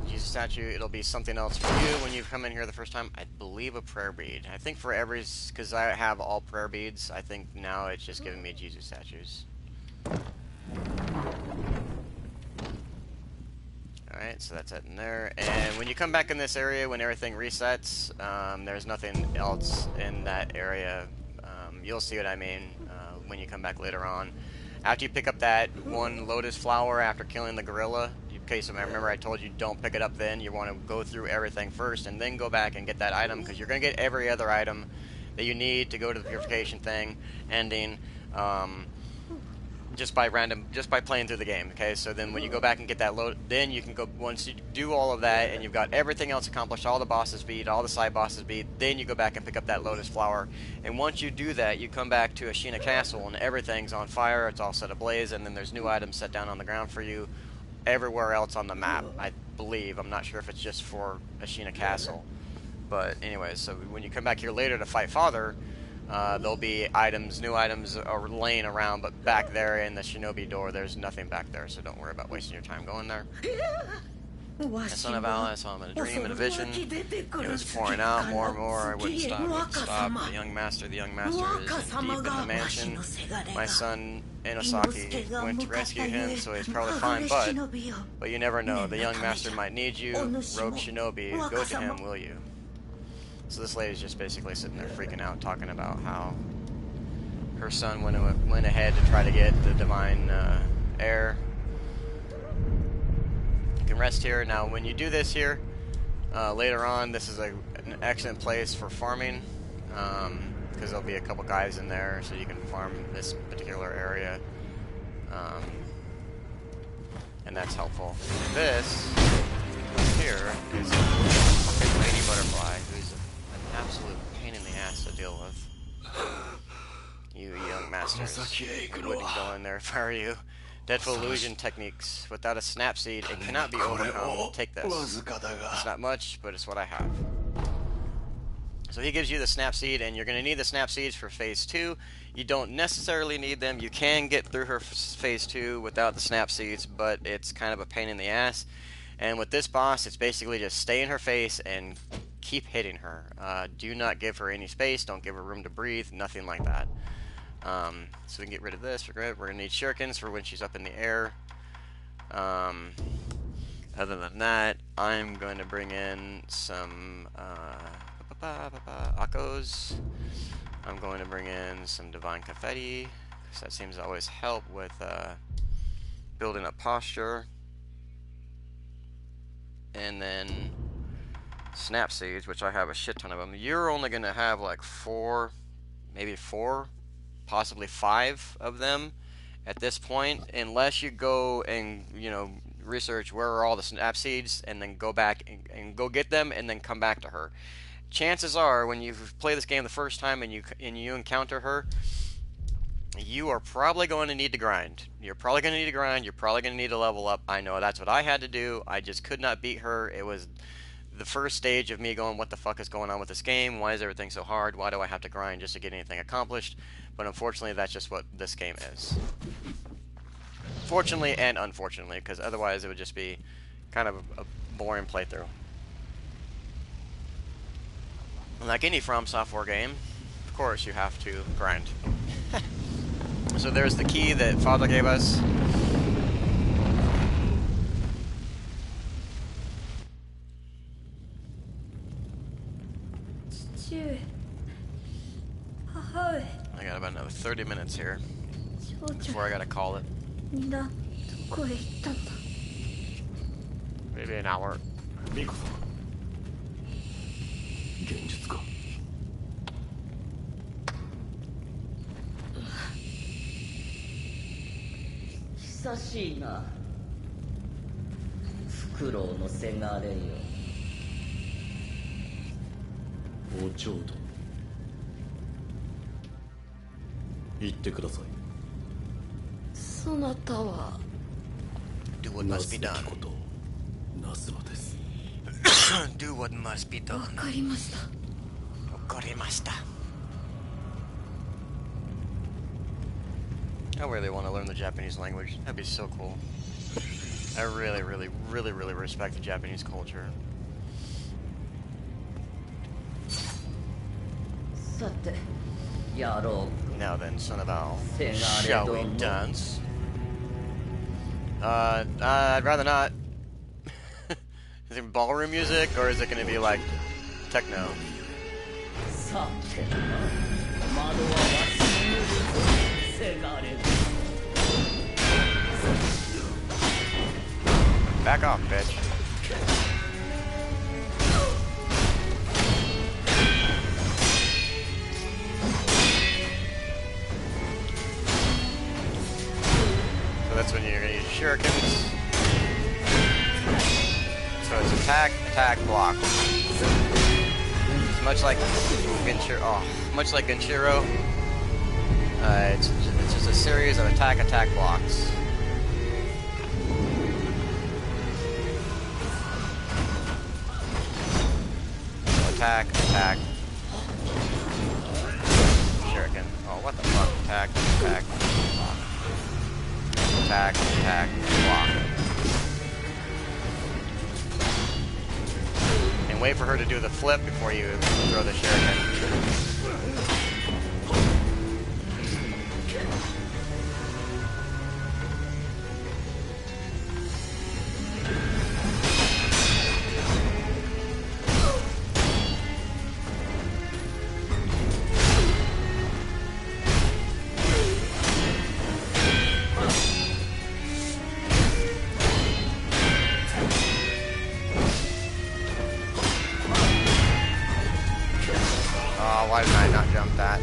Use a statue, it'll be something else for you when you come in here the first time. I believe a prayer bead. I think for every, because I have all prayer beads, I think now it's just giving me Jesus statues. Alright, so that's it in there. And when you come back in this area, when everything resets, there's nothing else in that area. You'll see what I mean when you come back later on. After you pick up that one lotus flower after killing the gorilla, okay, so remember I told you don't pick it up then. You want to go through everything first and then go back and get that item, because you're going to get every other item that you need to go to the purification thing, ending, just by playing through the game. Okay, so then when you go back and get that load, then you can go, once you do all of that and you've got everything else accomplished, all the bosses beat, all the side bosses beat, then you go back and pick up that lotus flower. And once you do that, you come back to Ashina Castle and everything's on fire, it's all set ablaze, and then there's new items set down on the ground for you everywhere else on the map, I believe. I'm not sure if it's just for Ashina Castle. But anyways, so when you come back here later to fight Father, there'll be items, new items are laying around, but back there in the shinobi door, there's nothing back there, so don't worry about wasting your time going there. The son of Allah, I saw him in a dream, in a vision. It was pouring out more and more. I wouldn't stop. The young master is deep in the mansion. My son, Inosaki, went to rescue him, so he's probably fine, but you never know. The young master might need you. Rogue shinobi, go to him, will you? So this lady's just basically sitting there freaking out, talking about how her son went ahead to try to get the divine heir. You can rest here. Now, when you do this here, later on, this is an excellent place for farming, because there'll be a couple guys in there, so you can farm this particular area, and that's helpful. This here is a fucking lady butterfly who's an absolute pain in the ass to deal with. You young masters, I wouldn't go in there if I were you. Deadful illusion techniques. Without a snap seed, it cannot be overcome. Take this. It's not much, but it's what I have. So he gives you the snap seed, and you're going to need the snap seeds for phase 2. You don't necessarily need them. You can get through her phase 2 without the snap seeds, but it's kind of a pain in the ass. And with this boss, it's basically just stay in her face and keep hitting her. Do not give her any space. Don't give her room to breathe. Nothing like that. So we can get rid of this. We're going to need shurikens for when she's up in the air. Other than that, I'm going to bring in some Akos. I'm going to bring in some divine confetti, because that seems to always help with building up posture. And then snap seeds, which I have a shit ton of them. You're only going to have like 4, maybe 4, possibly 5 of them, At this point, unless you go and, you know, research where are all the snap seeds and then go back and go get them and then come back to her. Chances are, when you play this game the first time and you encounter her, you are probably going to need to grind. You're probably going to need to grind. You're probably going to need to level up. I know that's what I had to do. I just could not beat her. It was the first stage of me going, what the fuck is going on with this game? Why is everything so hard? Why do I have to grind just to get anything accomplished? But unfortunately, that's just what this game is. Fortunately and unfortunately, because otherwise it would just be kind of a boring playthrough. Like any From Software game, of course you have to grind. So there's the key that Father gave us. I got about another 30 minutes here before I gotta call it. Maybe an hour. ミコさん現実か久しいなフクロウのせがれよおちょうど言ってくださいそなたは Do what な must す be べ done. きことをなすのです Do what must be わ done. かりました Wakarimashita. I really want to learn the Japanese language. That'd be so cool. I really, really, really, really respect the Japanese culture. さてやろ Now then, son of Al, Sing on it, shall we don't dance? I'd rather not. Is it ballroom music, or is it going to be like techno? うさてな窓はわしのせがれ Back off, bitch. So that's when you're going to use shurikens. So it's attack, attack, block. It's much like Genshiro. Oh, much like Genshiro. It's just a series of attack, attack, blocks. Attack, attack. Shuriken. Oh, what the fuck? Attack, attack, block. Attack, attack, block. And wait for her to do the flip before you throw the shuriken. Why did I not jump that?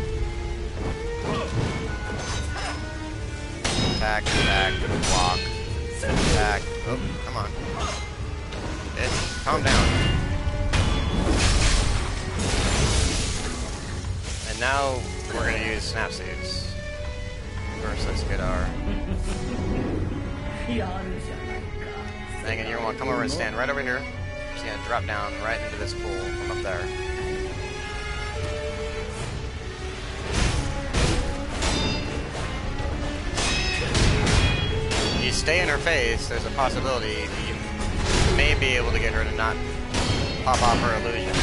Attack, attack, block. Attack. Oh, come on. Bitch, calm down. And now we're gonna use snap seeds. First, let's get our... やるじゃないか thing, and you're gonna come over and stand right over here. Just gonna drop down right into this pool from up there. You stay in her face, there's a possibility you may be able to get her to not pop off her illusions.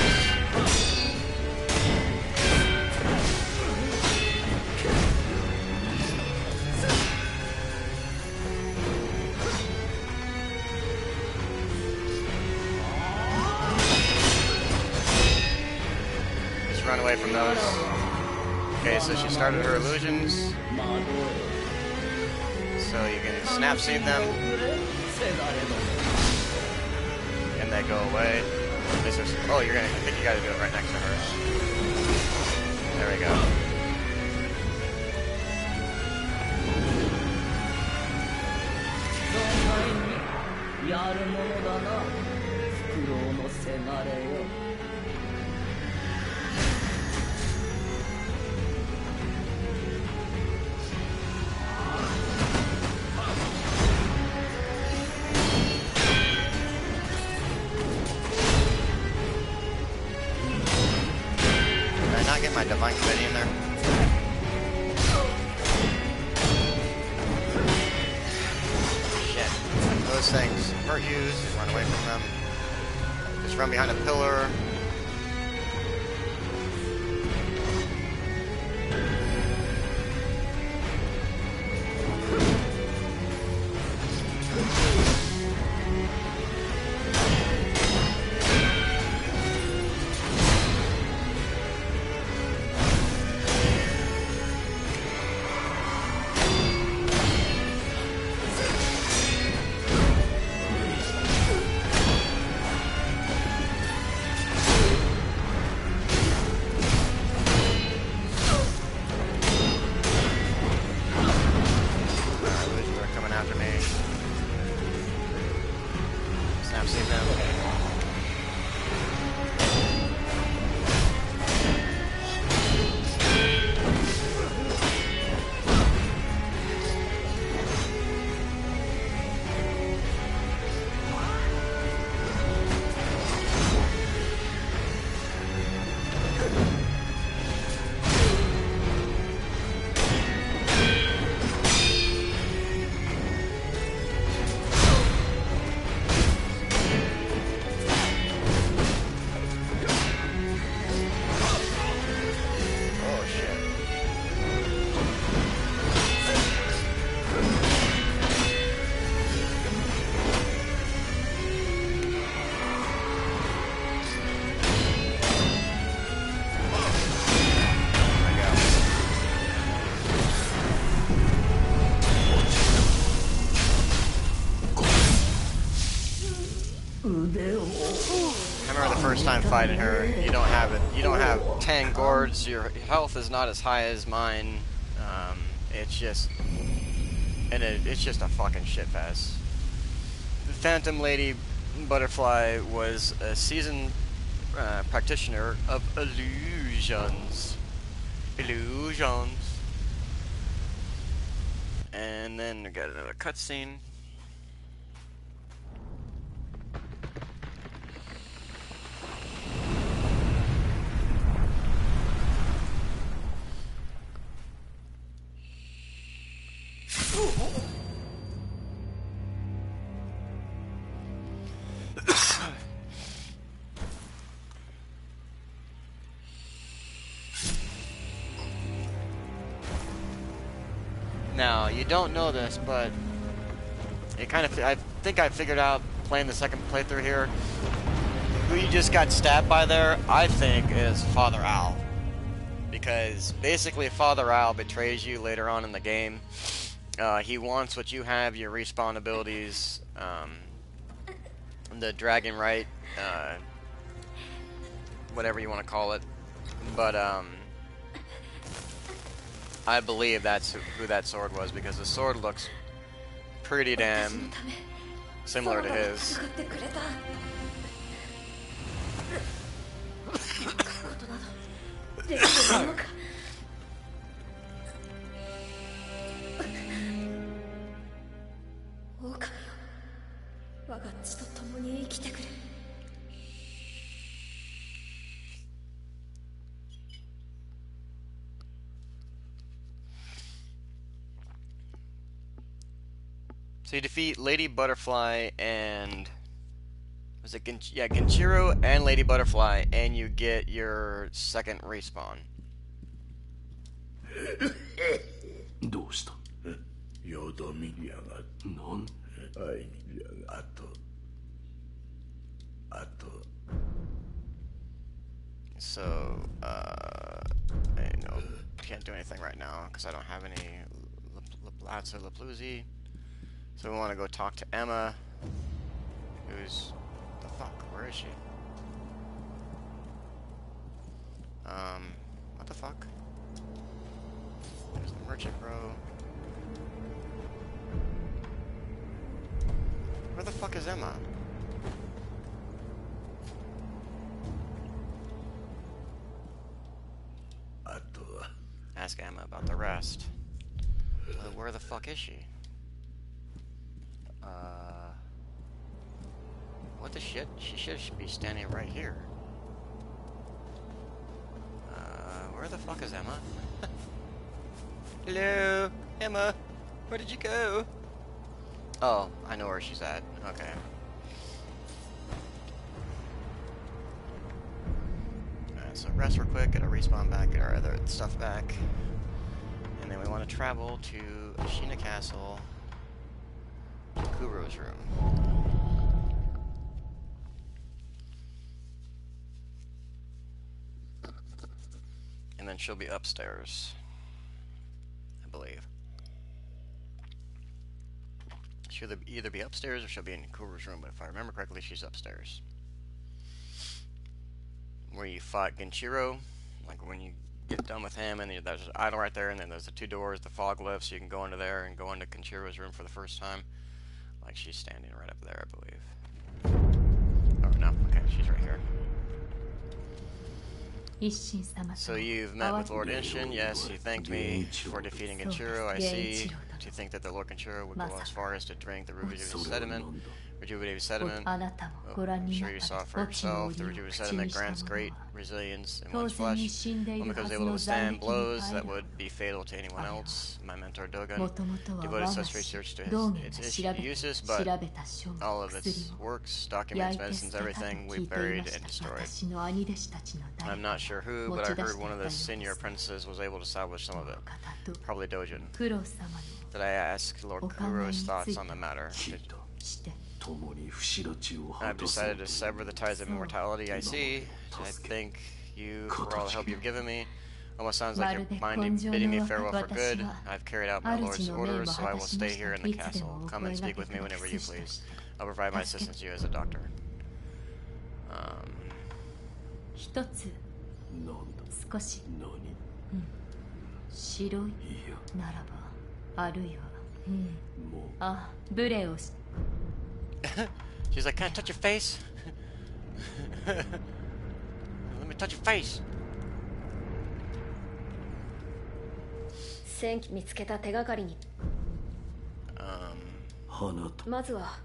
Just run away from those. Okay, so she started her illusions. So you can snap seed them, and they go away. At least there's, oh, I think you gotta do it right next to her. There we go. やるものだな、フクロウのせがれよ。Did I not get my divine committee in there? Shit. Those things hurt you, so just run away from them. Just run behind a pillar. First time fighting her, you don't have it. You don't have 10 gourds. Your health is not as high as mine. It's just, it's just a fucking shit fest. The Phantom Lady Butterfly was a seasoned practitioner of illusions. And then we got another cutscene. Now, you don't know this, but it kind of, I think I figured out playing the second playthrough here. Who you just got stabbed by there, I think, is Father Al. Because basically Father Al betrays you later on in the game. He wants what you have, your respawn abilities, the dragon right, whatever you want to call it. But, I believe that's who that sword was, because the sword looks pretty damn similar to his. So you defeat Lady Butterfly and was it Genshiro and Lady Butterfly, and you get your second respawn. どうした？よどみやがっなんあいにやがっあと So, I know can't do anything right now because I don't have any Laplatz or Lapluzzi. So we want to go talk to Emma, who's the fuck? Where is she? What the fuck? There's the merchant bro. Where the fuck is Emma? Ask Emma about the rest. Where the fuck is she? What the shit? She should be standing right here. Where the fuck is Emma? Hello? Emma? Where did you go? Oh, I know where she's at. Okay. Alright, so rest real quick, get our respawn back, get our other stuff back. And then we want to travel to Ashina Castle, to Kuro's room. And then she'll be upstairs, I believe. She'll either be upstairs or she'll be in Kuro's room, but if I remember correctly, she's upstairs. Where you fought Genshiro, like when you get done with him, and there's an idol right there, and then there's the two doors, the fog lift, so you can go into there and go into Genshiro's room for the first time. Like she's standing right up there, I believe. Oh no, okay, she's right here. So you've met with Lord Isshin. Yes, he thanked me for defeating Genshiro. I see. To think that the Lord Genshiro would go as far as to drink the rejuvenated sediment. Oh, I'm sure you saw for yourself. The rejuvenated sediment grants great resilience in one's flesh. One becomes able to withstand blows that would be fatal to anyone else. My mentor Dogen devoted such research to its uses, but all of its works, documents, medicines, everything we've buried and destroyed. I'm not sure who, but I heard one of the senior apprentices was able to salvage some of it. Probably Dogen. Did I ask Lord Kuro's thoughts on the matter? I've decided to sever the ties of immortality. I see. I thank you for all the help you've given me. Almost sounds like you're bidding me farewell for good. I've carried out my lord's orders, so I will stay here in the castle. Come and speak with me whenever you please. I'll provide my assistance to you as a doctor. 一つ少し白いならばあるいはあブレを She's like, can I touch your face? Let me touch your face. 戦機見つけた手がかりにまずは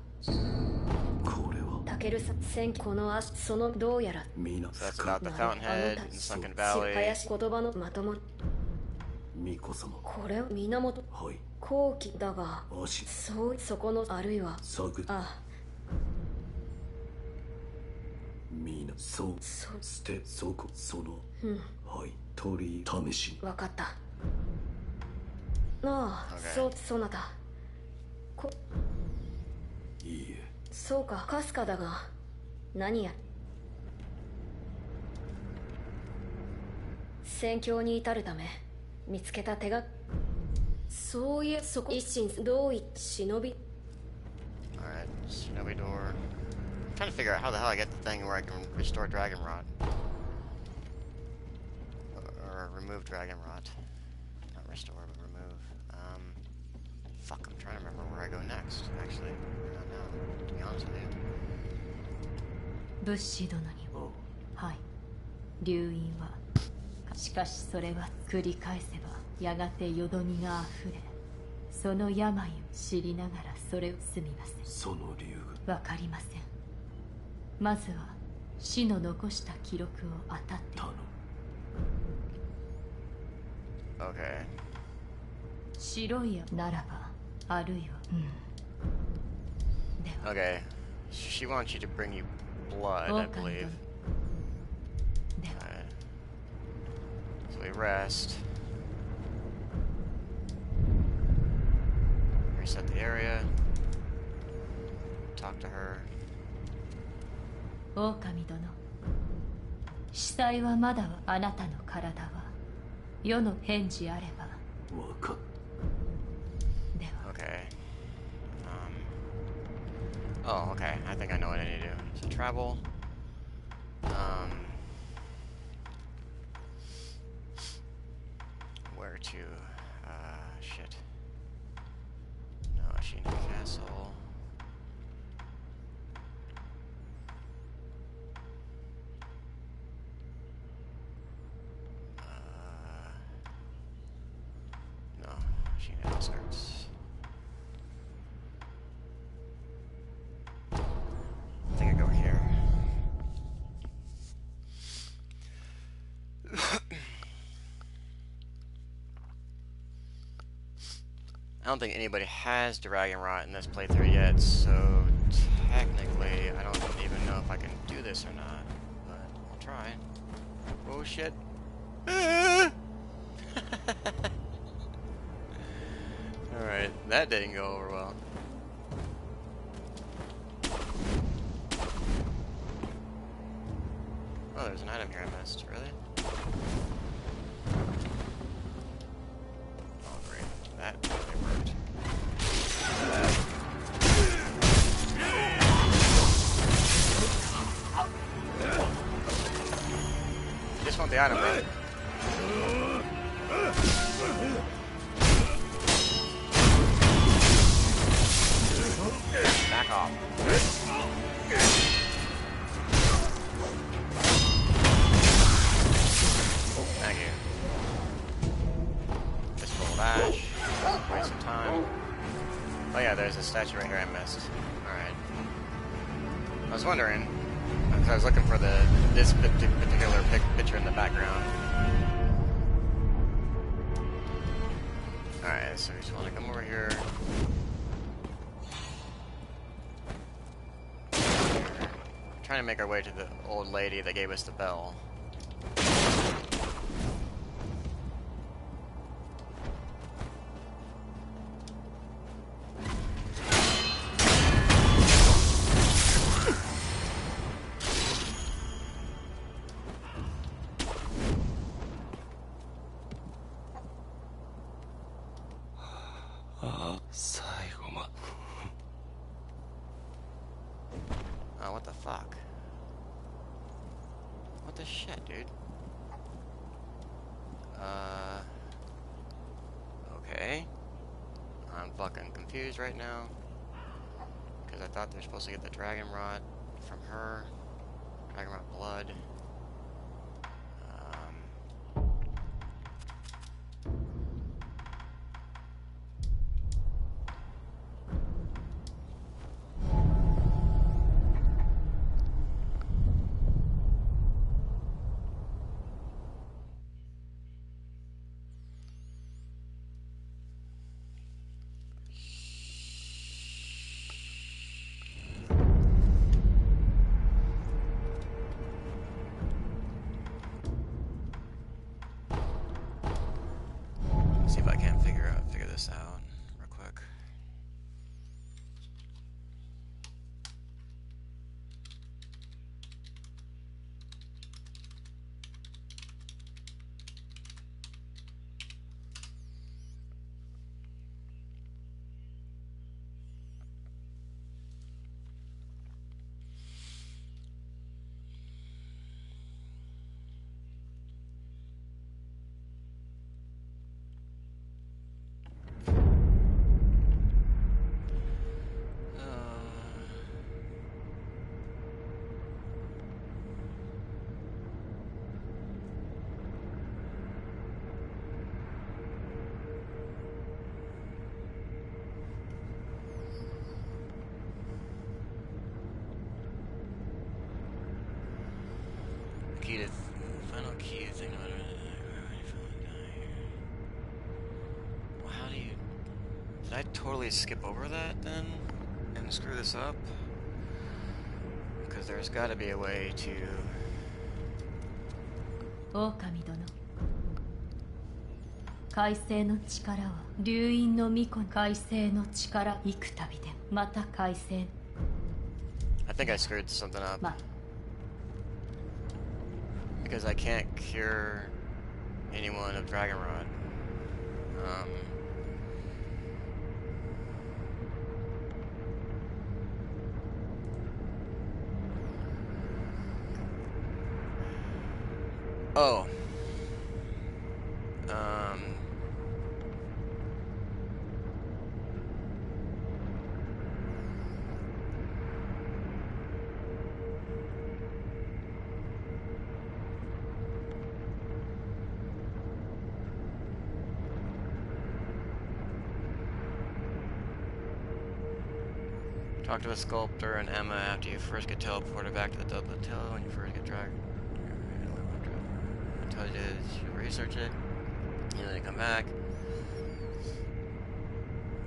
タケルさん戦機この足そのどうやら So that's about the Fountainhead and Sunken Valley. 林言葉のまともこれ源後期だがそこのあるいはあわかったああ、そうなったそうか、かすかだが何や戦況に至るため見つけた手がそういえそこ一心同意忍び Alright, Shinobi door. I'm trying to figure out how the hell I get the thing where I can restore Dragon Rot. Or remove Dragon Rot. Not restore, but remove. Fuck, I'm trying to remember where I go next, actually. Not now, to be honest with you. 物資殿にはい留飲はしかしそれは繰り返せばやがてよどみがあふれその病を知りながらそれをすみませんその理由がわかりませんまずは死の残した記録を当たって Okay. 白いならばあるいはでは Okay. She wants you to bring you blood, I believe. Okay. So we rest. Reset the area. Talk to her. 狼殿死体はまだはあなたの体は世の返事あればでは Okay. Oh, okay. I think I know what I need to do. So travel. Where to? Shit. No, Ashina Castle. don't think anybody has Dragon Rot in this playthrough yet, so technically I don't even know if I can do this or not, but I'll try. Oh shit. Alright, that didn't go over well. Oh, there's an item here I missed. Really? Oh, great. That really worked. You just want the item, right? Back off. Thank you. Just full dash. Waste some time. Oh yeah, there's a statue right here I missed. Alright. I was wondering, because I was looking for this particular picture in the background. Alright, so we just want to come over here. Trying to make our way to the old lady that gave us the bell. Oh, what the fuck? What the shit, dude? Okay. I'm fucking confused right now. Because I thought they're supposed to get the Dragon Rod from her. Dragon Rod blood. See if I can't figure this out real quick. Final key thing. Well, how do you? Did I totally skip over that then and screw this up? Because there's got to be a way to. 狼殿、海星の力は流因の巫女、海星の力、幾度でまた海星。I think I screwed something up. Because I can't cure anyone of Dragon Rod. Oh. Talk to a sculptor and Emma after you first get teleported back to the Doublet Hill when you first get dragged. I told you to research it. You know, they come back.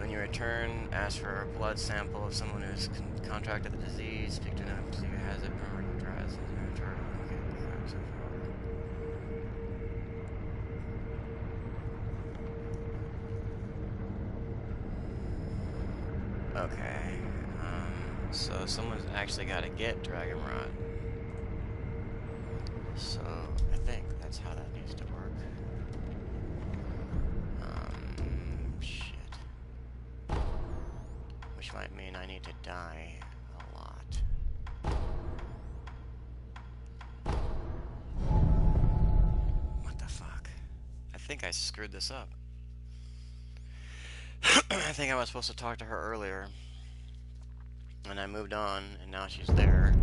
When you return, ask for a blood sample of someone who's contracted the disease. Pick to know who has it. Remember, you tries and return. Okay. So someone's actually got to get Dragon Rod. So I think that's how that needs to work. Shit. Which might mean I need to die a lot. What the fuck? I think I screwed this up. I think I was supposed to talk to her earlier. And I moved on, and now she's there.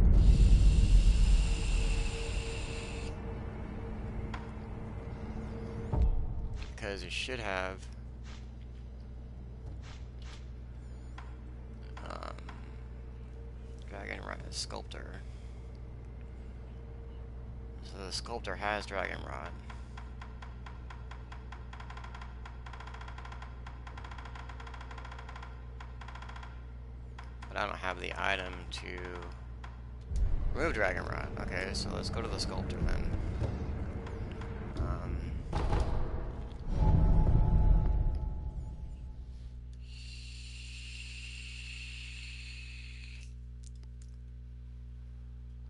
Because you should have Dragon Rod Sculptor. So the Sculptor has Dragon Rod. But I don't have the item to remove Dragon Rod. Okay, so let's go to the Sculptor then.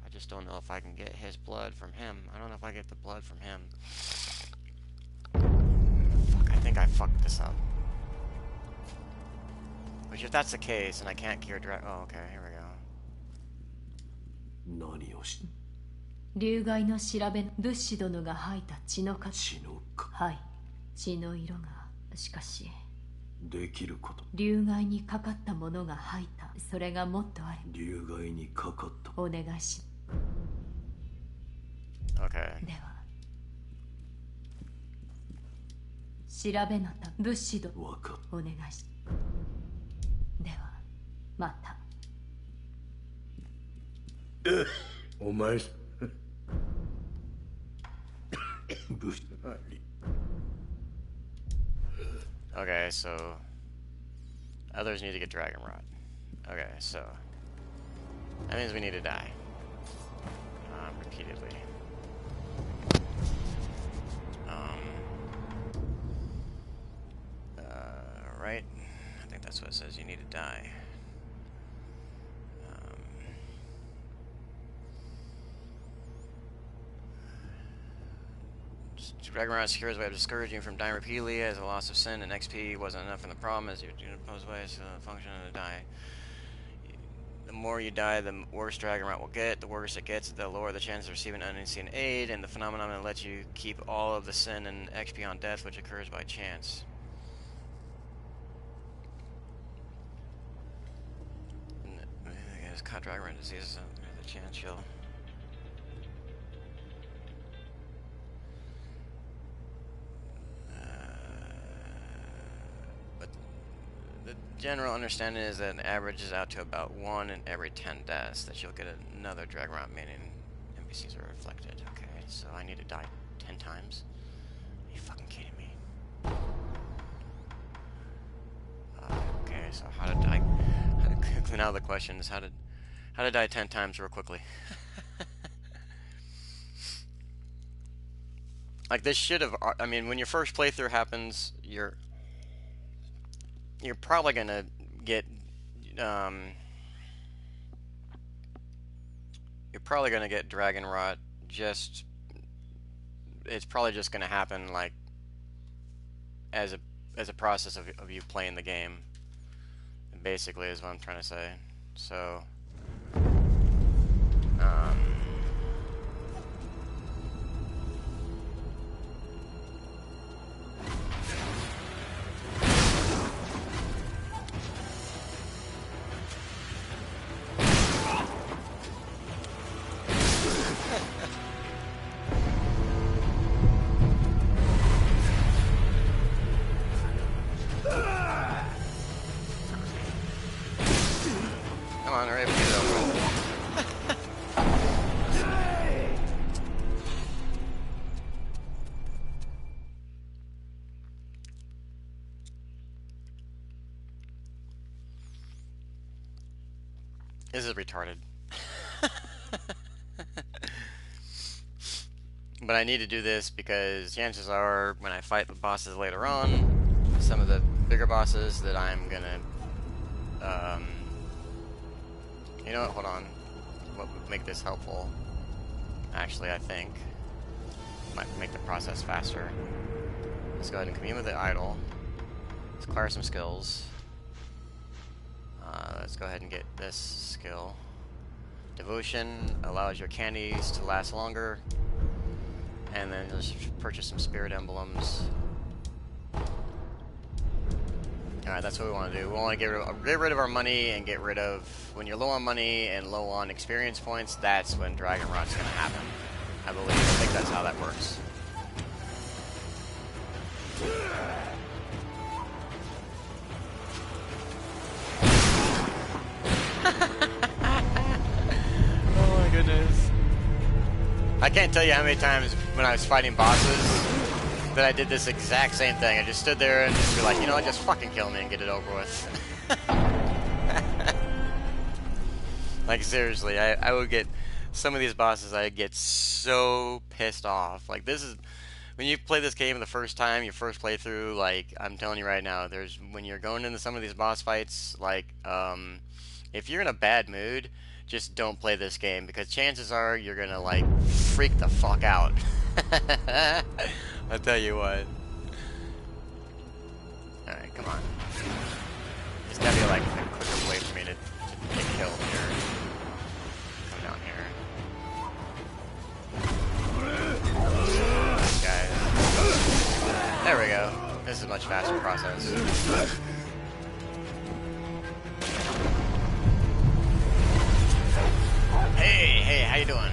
I just don't know if I can get his blood from him. I don't know if I get the blood from him. Fuck, I think I fucked this up. Which, if that's the case, and I can't cure Dragon... Oh, okay, here we go. 流害の調べ、物資殿が吐いた血のか。血のか。はい。血の色が、しかし。できること。流害にかかったものが吐いた。それがもっとある。流害にかかった。お願いし。Okay. では。調べのた物資殿。わかった。お願いし。では、また。お前Okay, so others need to get Dragon Rod. Okay, so that means we need to die repeatedly. Right? I think that's what it says. You need to die. Dragon Rod secures way of discouraging you from dying repeatedly, as a loss of sin and XP wasn't enough in the problem, as you impose ways to function and to die. The more you die, the worse Dragon Rod will get. The worse it gets, the lower the chance of receiving unseen aid, and the phenomenon will let you keep all of the sin and XP on death, which occurs by chance. It's caught Dragon Rod disease, so there's a chance you'll... General understanding is that an average is out to about 1 in every 10 deaths that you'll get another Dragon Rod, meaning NPCs are reflected. Okay, so I need to die 10 times? Are you fucking kidding me? Okay, so how to die... Now the question is how to die 10 times real quickly. Like, this should have... I mean, when your first playthrough happens, you're probably gonna get Dragon Rod. Just it's probably just gonna happen like as a process of you playing the game. Basically, is what I'm trying to say. So come on, Raven. This is retarded. But I need to do this because chances are when I fight the bosses later on, some of the bigger bosses, that I'm gonna you know what, hold on. What would make this helpful? Actually, I think might make the process faster. Let's go ahead and commune with the idol. Let's acquire some skills. Let's go ahead and get this skill. Devotion allows your candies to last longer. And then just purchase some spirit emblems. Alright, that's what we want to do. We want to get rid of our money and get rid of... When you're low on money and low on experience points, that's when Dragon Rot's going to happen. I think that's how that works. Oh my goodness. I can't tell you how many times when I was fighting bosses that I did this exact same thing. I just stood there and just be like, you know what, just fucking kill me and get it over with. Like, seriously, I would get... Some of these bosses, I get so pissed off. Like, this is... When you play this game the first time, your first playthrough, like, I'm telling you right now, when you're going into some of these boss fights, like, if you're in a bad mood, just don't play this game, because chances are you're gonna, like, freak the fuck out. I'll tell you what. Alright, come on. There's gotta be, like, a quicker way for me to get killed here. Come down here. Guys. There we go. This is a much faster process. Hey, how you doing?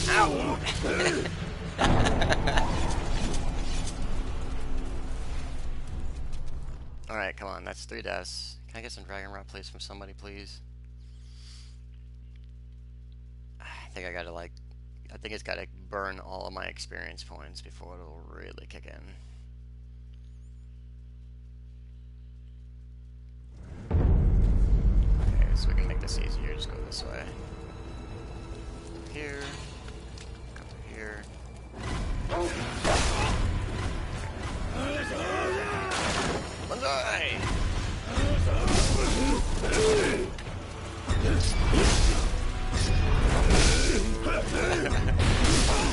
Ow! Alright, come on, that's 3 deaths. Can I get some Dragon Rot plays from somebody, please? I think it's gotta burn all of my experience points before it'll really kick in. Okay, so we can make this easier, just go this way. Here, come through here. Banzai!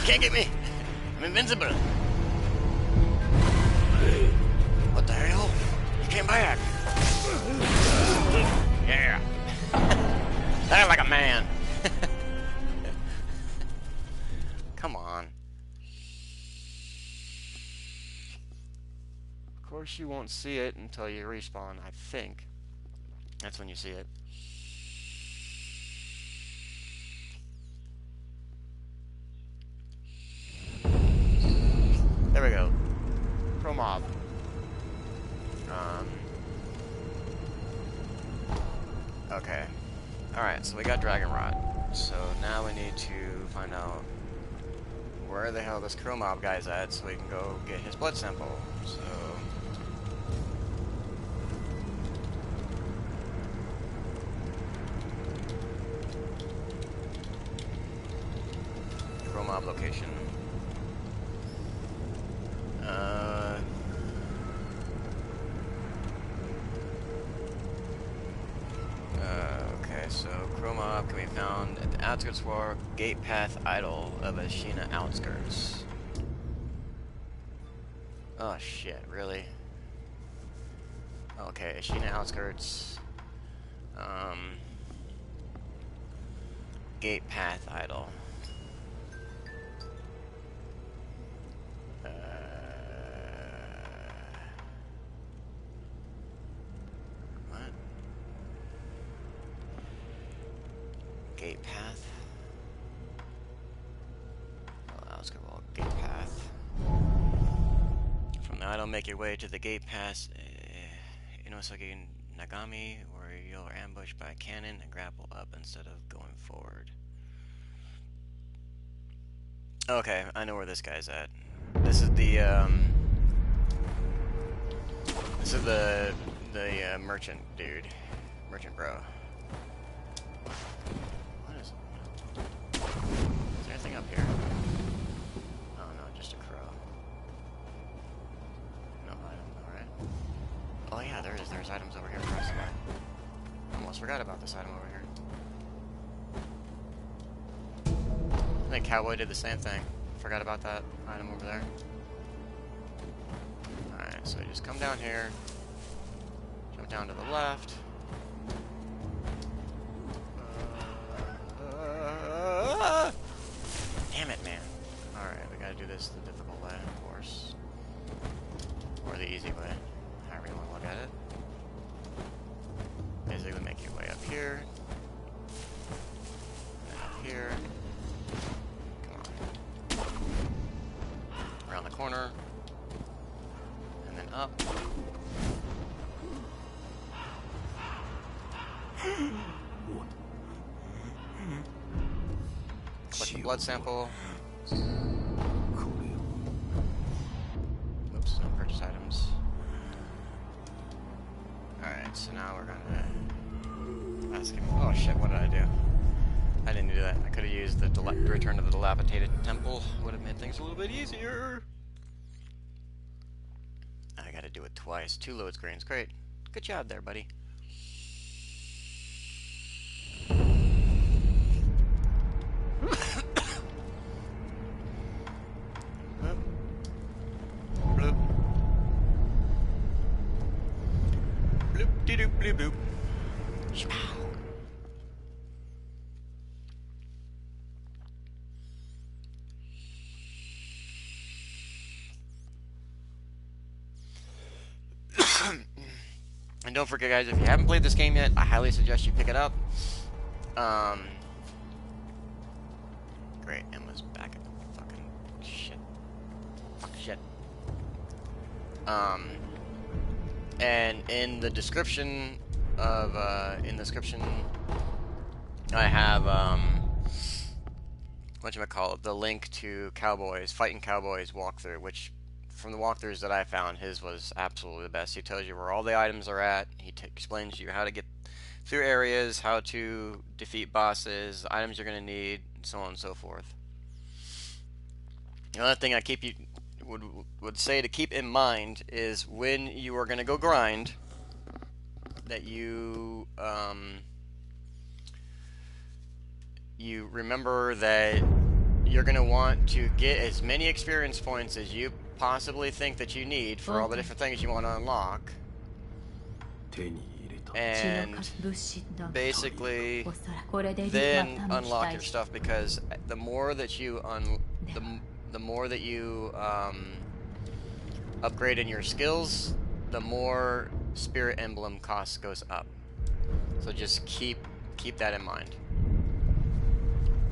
Can't get me! I'm invincible! What the hell? You came back! Yeah! That like a man! Come on. Of course you won't see it until you respawn, I think. That's when you see it. There we go. Pro mob. Okay. Alright, so we got Dragon Rot. So now we need to find out where the hell this Crow Mob guy's at so we can go get his blood sample. So... Crow Mob location. Okay, so Crow Mob can be found at the outskirts war Gate Path Idol of Ashina Outskirts. Oh shit, really? Okay, Ashina Outskirts. Gate Path Idol. Gate path. Gate path. From the idol, make your way to the gate path, Inosaki Nagami, where you'll ambushed by a cannon and grapple up instead of going forward. Okay, I know where this guy's at. This is the merchant dude, merchant bro. forgot about this item over here. I think Cowboy did the same thing. Forgot about that item over there. Alright, so you just come down here. Jump down to the left. Damn it, man. Alright, we gotta do this the difficult way, of course. Or the easy way. However you want to look at it. Basically make your way up here. And then up here. Come on. Around the corner. And then up. Collect the blood sample. Oops, no purchase items. Alright, so now we're gonna ask him. Oh shit, what did I do? I didn't do that. I could have used the return to the dilapidated temple. Would have made things a little bit easier. I gotta do it twice. 2 load screens. Great. Good job there, buddy. Bloop. Bloop dee doop bloop bloop. Shpow. And don't forget, guys, if you haven't played this game yet, I highly suggest you pick it up. Great, Emma's back at the fucking shit. Fuck shit. And in the description of, I have, whatchamacallit, the link to Fightin Cowboy's walkthrough, which, from the walkthroughs that I found, his was absolutely the best. He tells you where all the items are at. He explains to you how to get through areas, how to defeat bosses, items you're going to need, and so on and so forth. The other thing I would say to keep in mind is when you are going to go grind, that you you remember that you're going to want to get as many experience points as you possibly think that you need for all the different things you want to unlock. And basically then unlock your stuff, because the more that you the more that you upgrade in your skills, the more spirit emblem cost goes up. So just keep that in mind.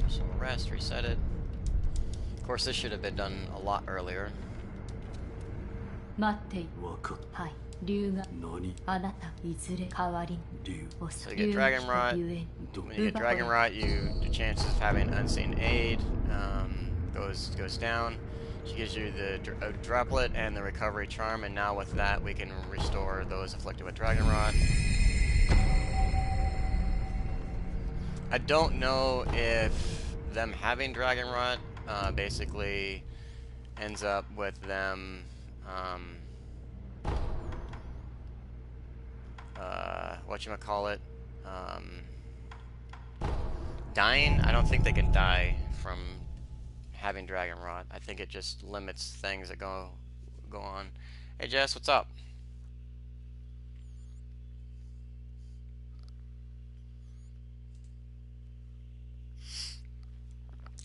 So rest, reset it. Of course, this should have been done a lot earlier. So you get Dragon Rot. When you get Dragon Rot, the chances of having unseen aid goes down. She gives you the droplet and the recovery charm, and now with that we can restore those afflicted with Dragon Rot. I don't know if them having Dragon Rot basically ends up with them whatchamacallit, dying. I don't think they can die from having Dragon Rot. I think it just limits things that go on. Hey Jess, what's up?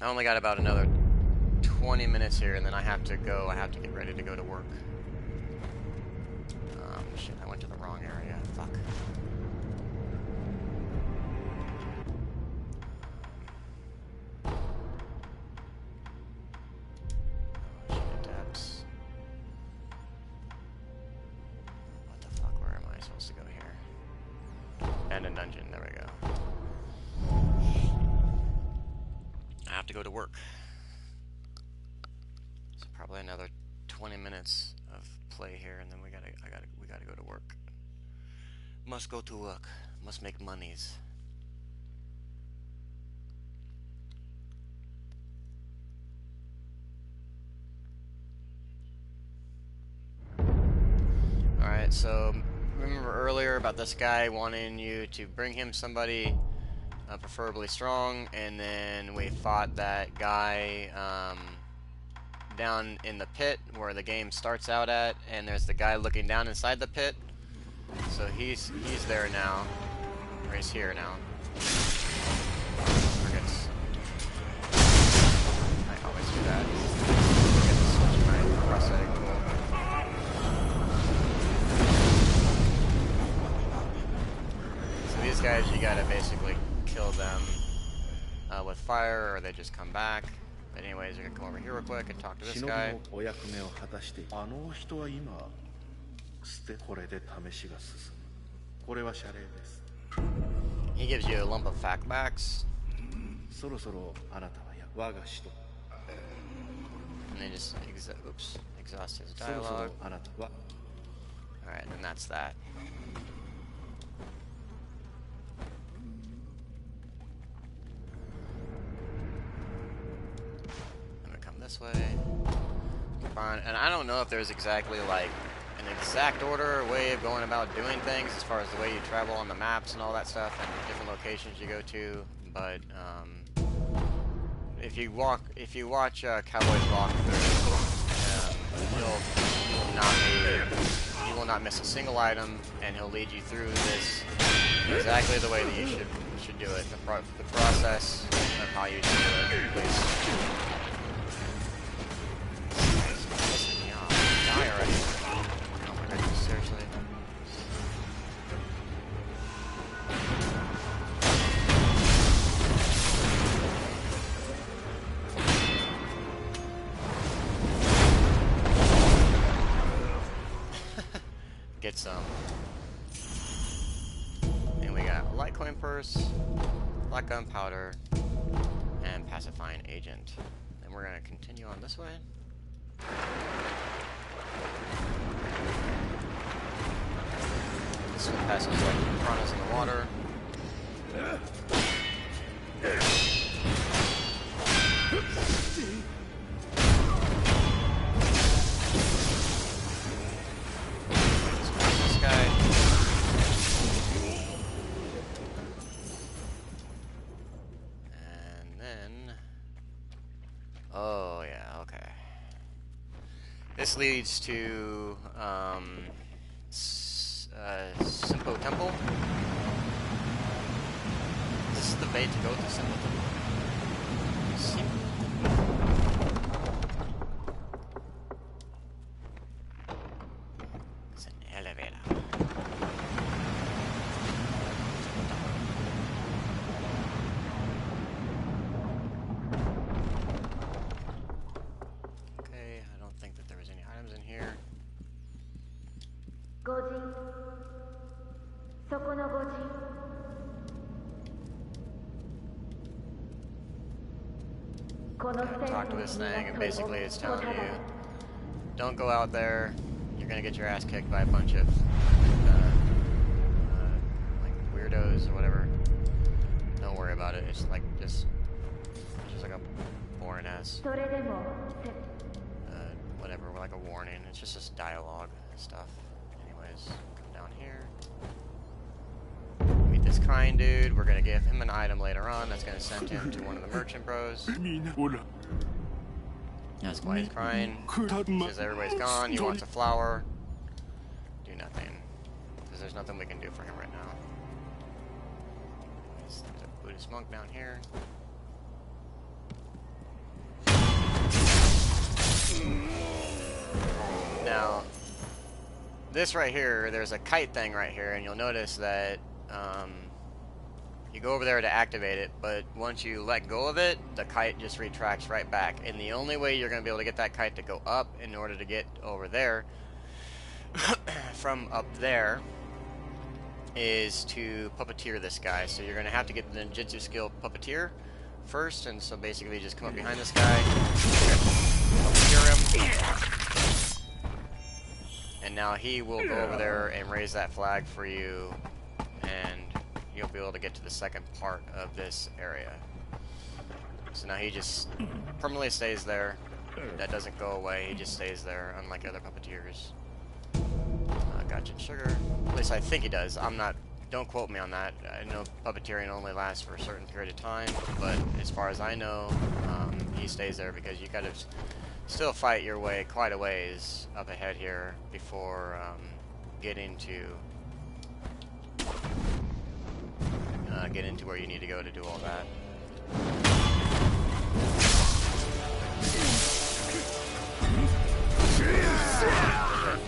I only got about another 20 minutes here, and then I have to go. I have to get ready to go to work. Shit, I went to the wrong area. Fuck. Oh, shit, tabs. What the fuck? Where am I supposed to go here? And a dungeon. There we go. I have to go to work. So probably another 20 minutes of play here, and then we gotta go to work. Must go to work. Must make monies. Alright, so remember earlier about this guy wanting you to bring him somebody preferably strong, and then we fought that guy down in the pit where the game starts out at, and there's the guy looking down inside the pit. So he's there now. Or he's here now. Forgets. I always do that. Forget to switch my prosthetic tool. So these guys, you gotta basically kill them with fire, or they just come back. But anyways, we're gonna come over here real quick and talk to this guy. He gives you a lump of factbacks. And then just exhaust his dialogue. Alright, and that's that. I'm gonna come this way. Keep on. And I don't know if there's exactly like an exact order or way of going about doing things as far as the way you travel on the maps and all that stuff and different locations you go to, but if you watch Cowboy's Walkthroughs, you will not miss a single item, and he'll lead you through this exactly the way that you should do it. The process of how you should do it, please. Die already. Seriously. Get some. And we got light coin purse, black gunpowder, and pacifying agent. And we're gonna continue on this way. This one passes like piranhas in the water. This guy. And then... oh yeah, okay. This leads to Simpo Temple. This is the bait to go to Simpo Temple. It's an elevator. Okay, I don't think that there was any items in here. Talk to this thing, and basically it's telling you, don't go out there, you're gonna get your ass kicked by a bunch of like weirdos or whatever. Don't worry about it, it's like just like a boring ass whatever, like a warning. It's just dialogue and stuff. Anyways, come down here. Meet this kind dude. We're gonna give him an item later on that's gonna send him to one of the merchant bros. That's why he's crying. Because everybody's gone. He wants a flower. Do nothing. Because there's nothing we can do for him right now. There's a Buddhist monk down here. Now, this right here, there's a kite thing right here, and you'll notice that you go over there to activate it, but once you let go of it, the kite just retracts right back. And the only way you're going to be able to get that kite to go up in order to get over there from up there is to puppeteer this guy. So you're going to have to get the ninjutsu skill puppeteer first, and so basically you just come up behind this guy, puppeteer him, and now he will go over there and raise that flag for you, and you'll be able to get to the second part of this area. So now he just permanently stays there. That doesn't go away, he just stays there, unlike other puppeteers. scotch and sugar. At least I think he does. I'm not. Don't quote me on that. I know puppeteering only lasts for a certain period of time, but as far as I know, he stays there because you gotta still fight your way quite a ways up ahead here before getting to where you need to go to do all that.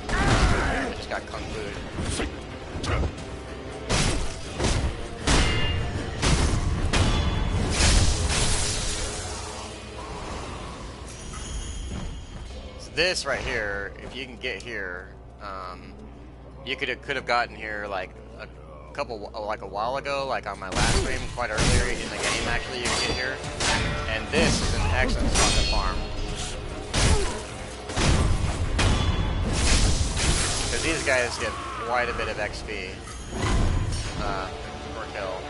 I just got kung fu. So this right here, if you can get here, you could have gotten here like a while ago, like on my last stream, quite earlier in the game. Actually, you can get here, and this is an excellent spot to farm. Because these guys get quite a bit of XP per kill.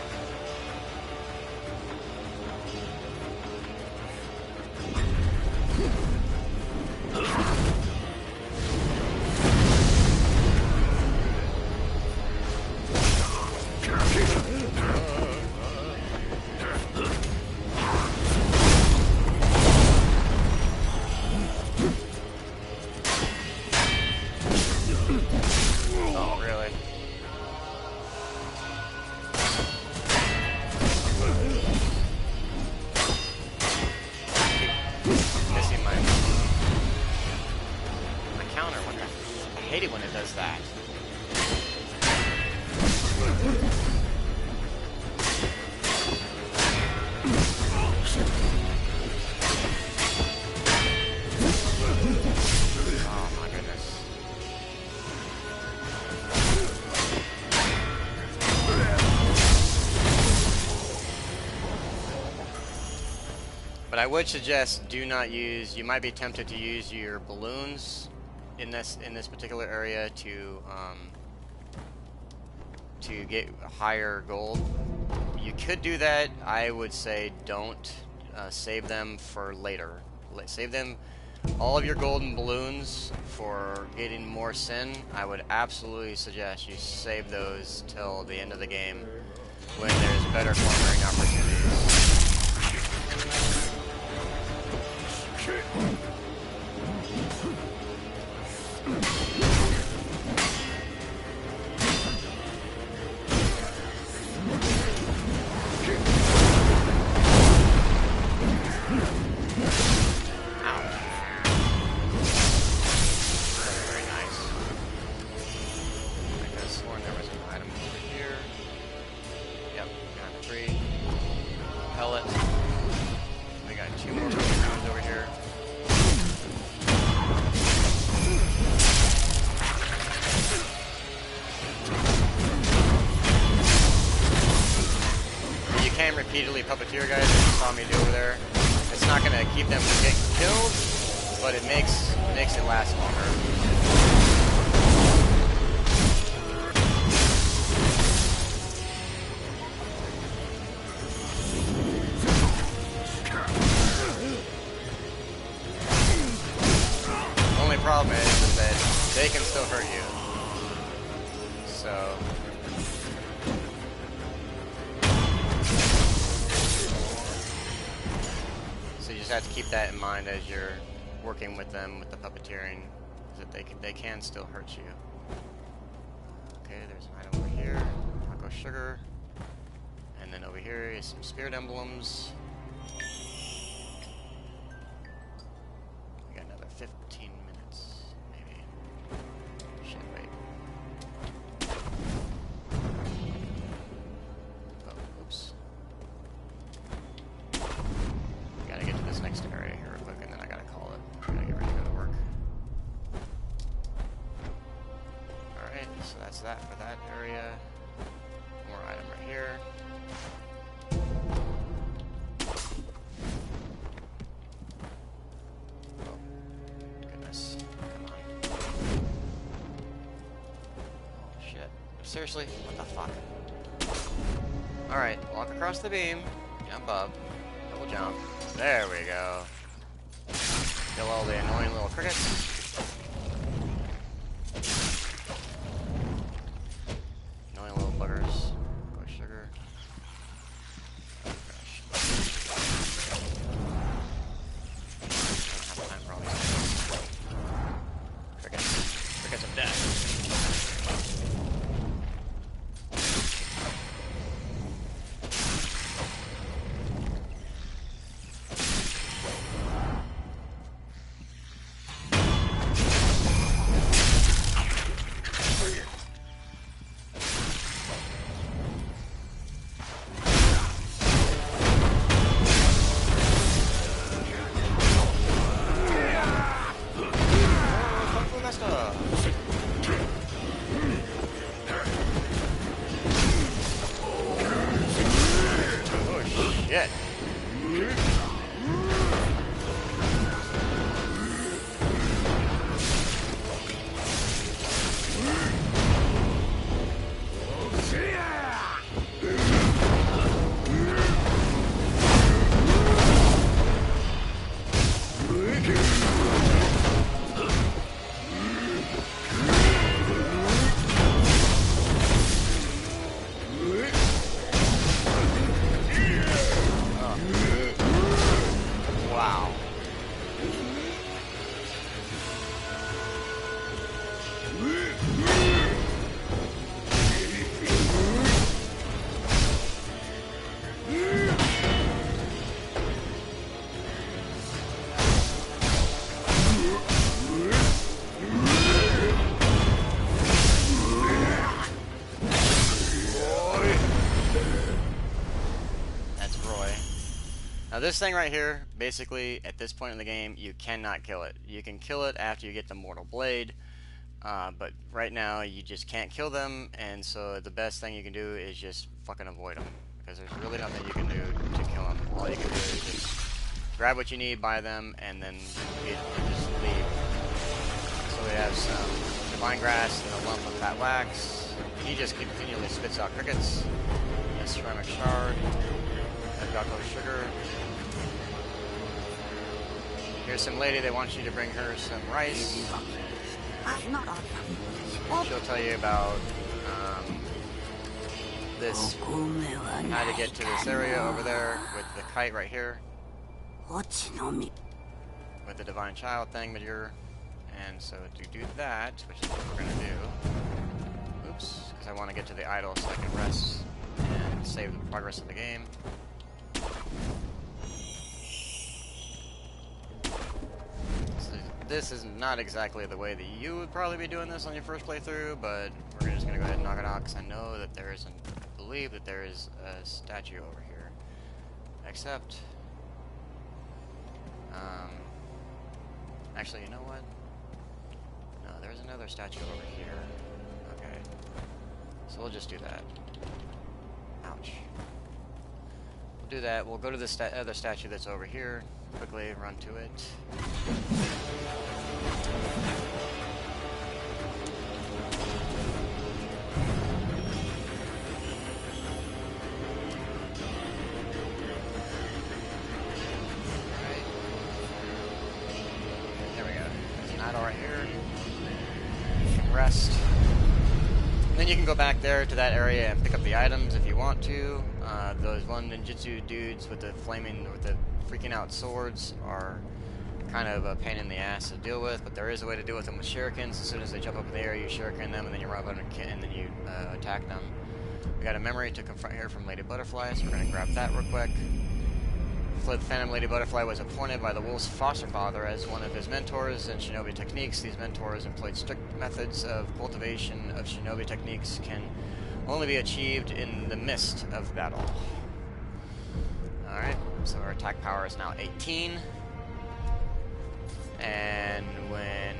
But I would suggest do not use. You might be tempted to use your balloons in this particular area to get higher gold. You could do that. I would say don't save them for later. Save them, all of your golden balloons, for getting more sin. I would absolutely suggest you save those till the end of the game when there's better farming opportunities. Repeatedly puppeteer guys, as you saw me do over there. It's not going to keep them from getting killed, but it makes it last longer. The only problem is that they can still hurt you. So you just have to keep that in mind as you're working with them with the puppeteering, that they can still hurt you. Okay, there's an item over here, taco sugar, and then over here is some spirit emblems. We got another 15 minutes, maybe. Shit, wait. Oh, oops. Gotta get to this next area here real quick, and then I gotta call it. Gotta get ready to go to work. Alright, so that's that for that area. More item right here. Oh, goodness. Come on. Oh, shit. Seriously? What the fuck? Alright, walk across the beam. Jump up. Double jump. There we go. Kill all the annoying little crickets. shit. Wow. That's Roy. Now this thing right here, basically, at this point in the game, you cannot kill it. You can kill it after you get the Mortal Blade, but right now you just can't kill them, and so the best thing you can do is just fucking avoid them, because there's really nothing you can do to kill them. All you can do is just grab what you need, buy them, and then just leave. So we have some Divine Grass and a lump of Fat Wax. He just continually spits out crickets. A Ceramic Shard. I've got no sugar. Here's some lady that wants you to bring her some rice. She'll tell you about this, how to get to this area over there with the kite right here. With the Divine Child thing, but you're... And so to do that, which is what we're going to do... Oops, because I want to get to the idol so I can rest and save the progress of the game. This is not exactly the way that you would probably be doing this on your first playthrough, but we're just going to go ahead and knock it out, because I know that there is, I believe that there is a statue over here. Except, actually, you know what? No, there's another statue over here. Okay. So we'll just do that. Ouch. We'll do that. We'll go to the other statue that's over here. Quickly run to it. There we go. There's an idol right here. You can rest. And then you can go back there to that area and pick up the items if you want to. Those one ninjutsu dudes with the freaking out swords are kind of a pain in the ass to deal with, but there is a way to deal with them with shurikens. As soon as they jump up in the air, you shuriken them, and then you run up and then you attack them. We got a memory to confront here from Lady Butterfly, so we're going to grab that real quick. The Phantom Lady Butterfly was appointed by the wolf's foster father as one of his mentors in shinobi techniques. These mentors employed strict methods of cultivation of shinobi techniques can only be achieved in the midst of battle. Alright, so our attack power is now 18. And when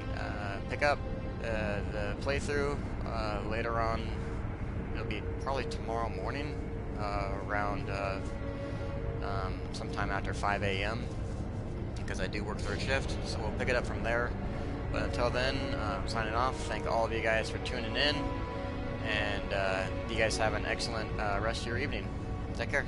pick up the playthrough later on, it'll be probably tomorrow morning, around sometime after 5 a.m. because I do work third shift, so we'll pick it up from there. But until then, I'm signing off. Thank all of you guys for tuning in, and you guys have an excellent rest of your evening. Take care.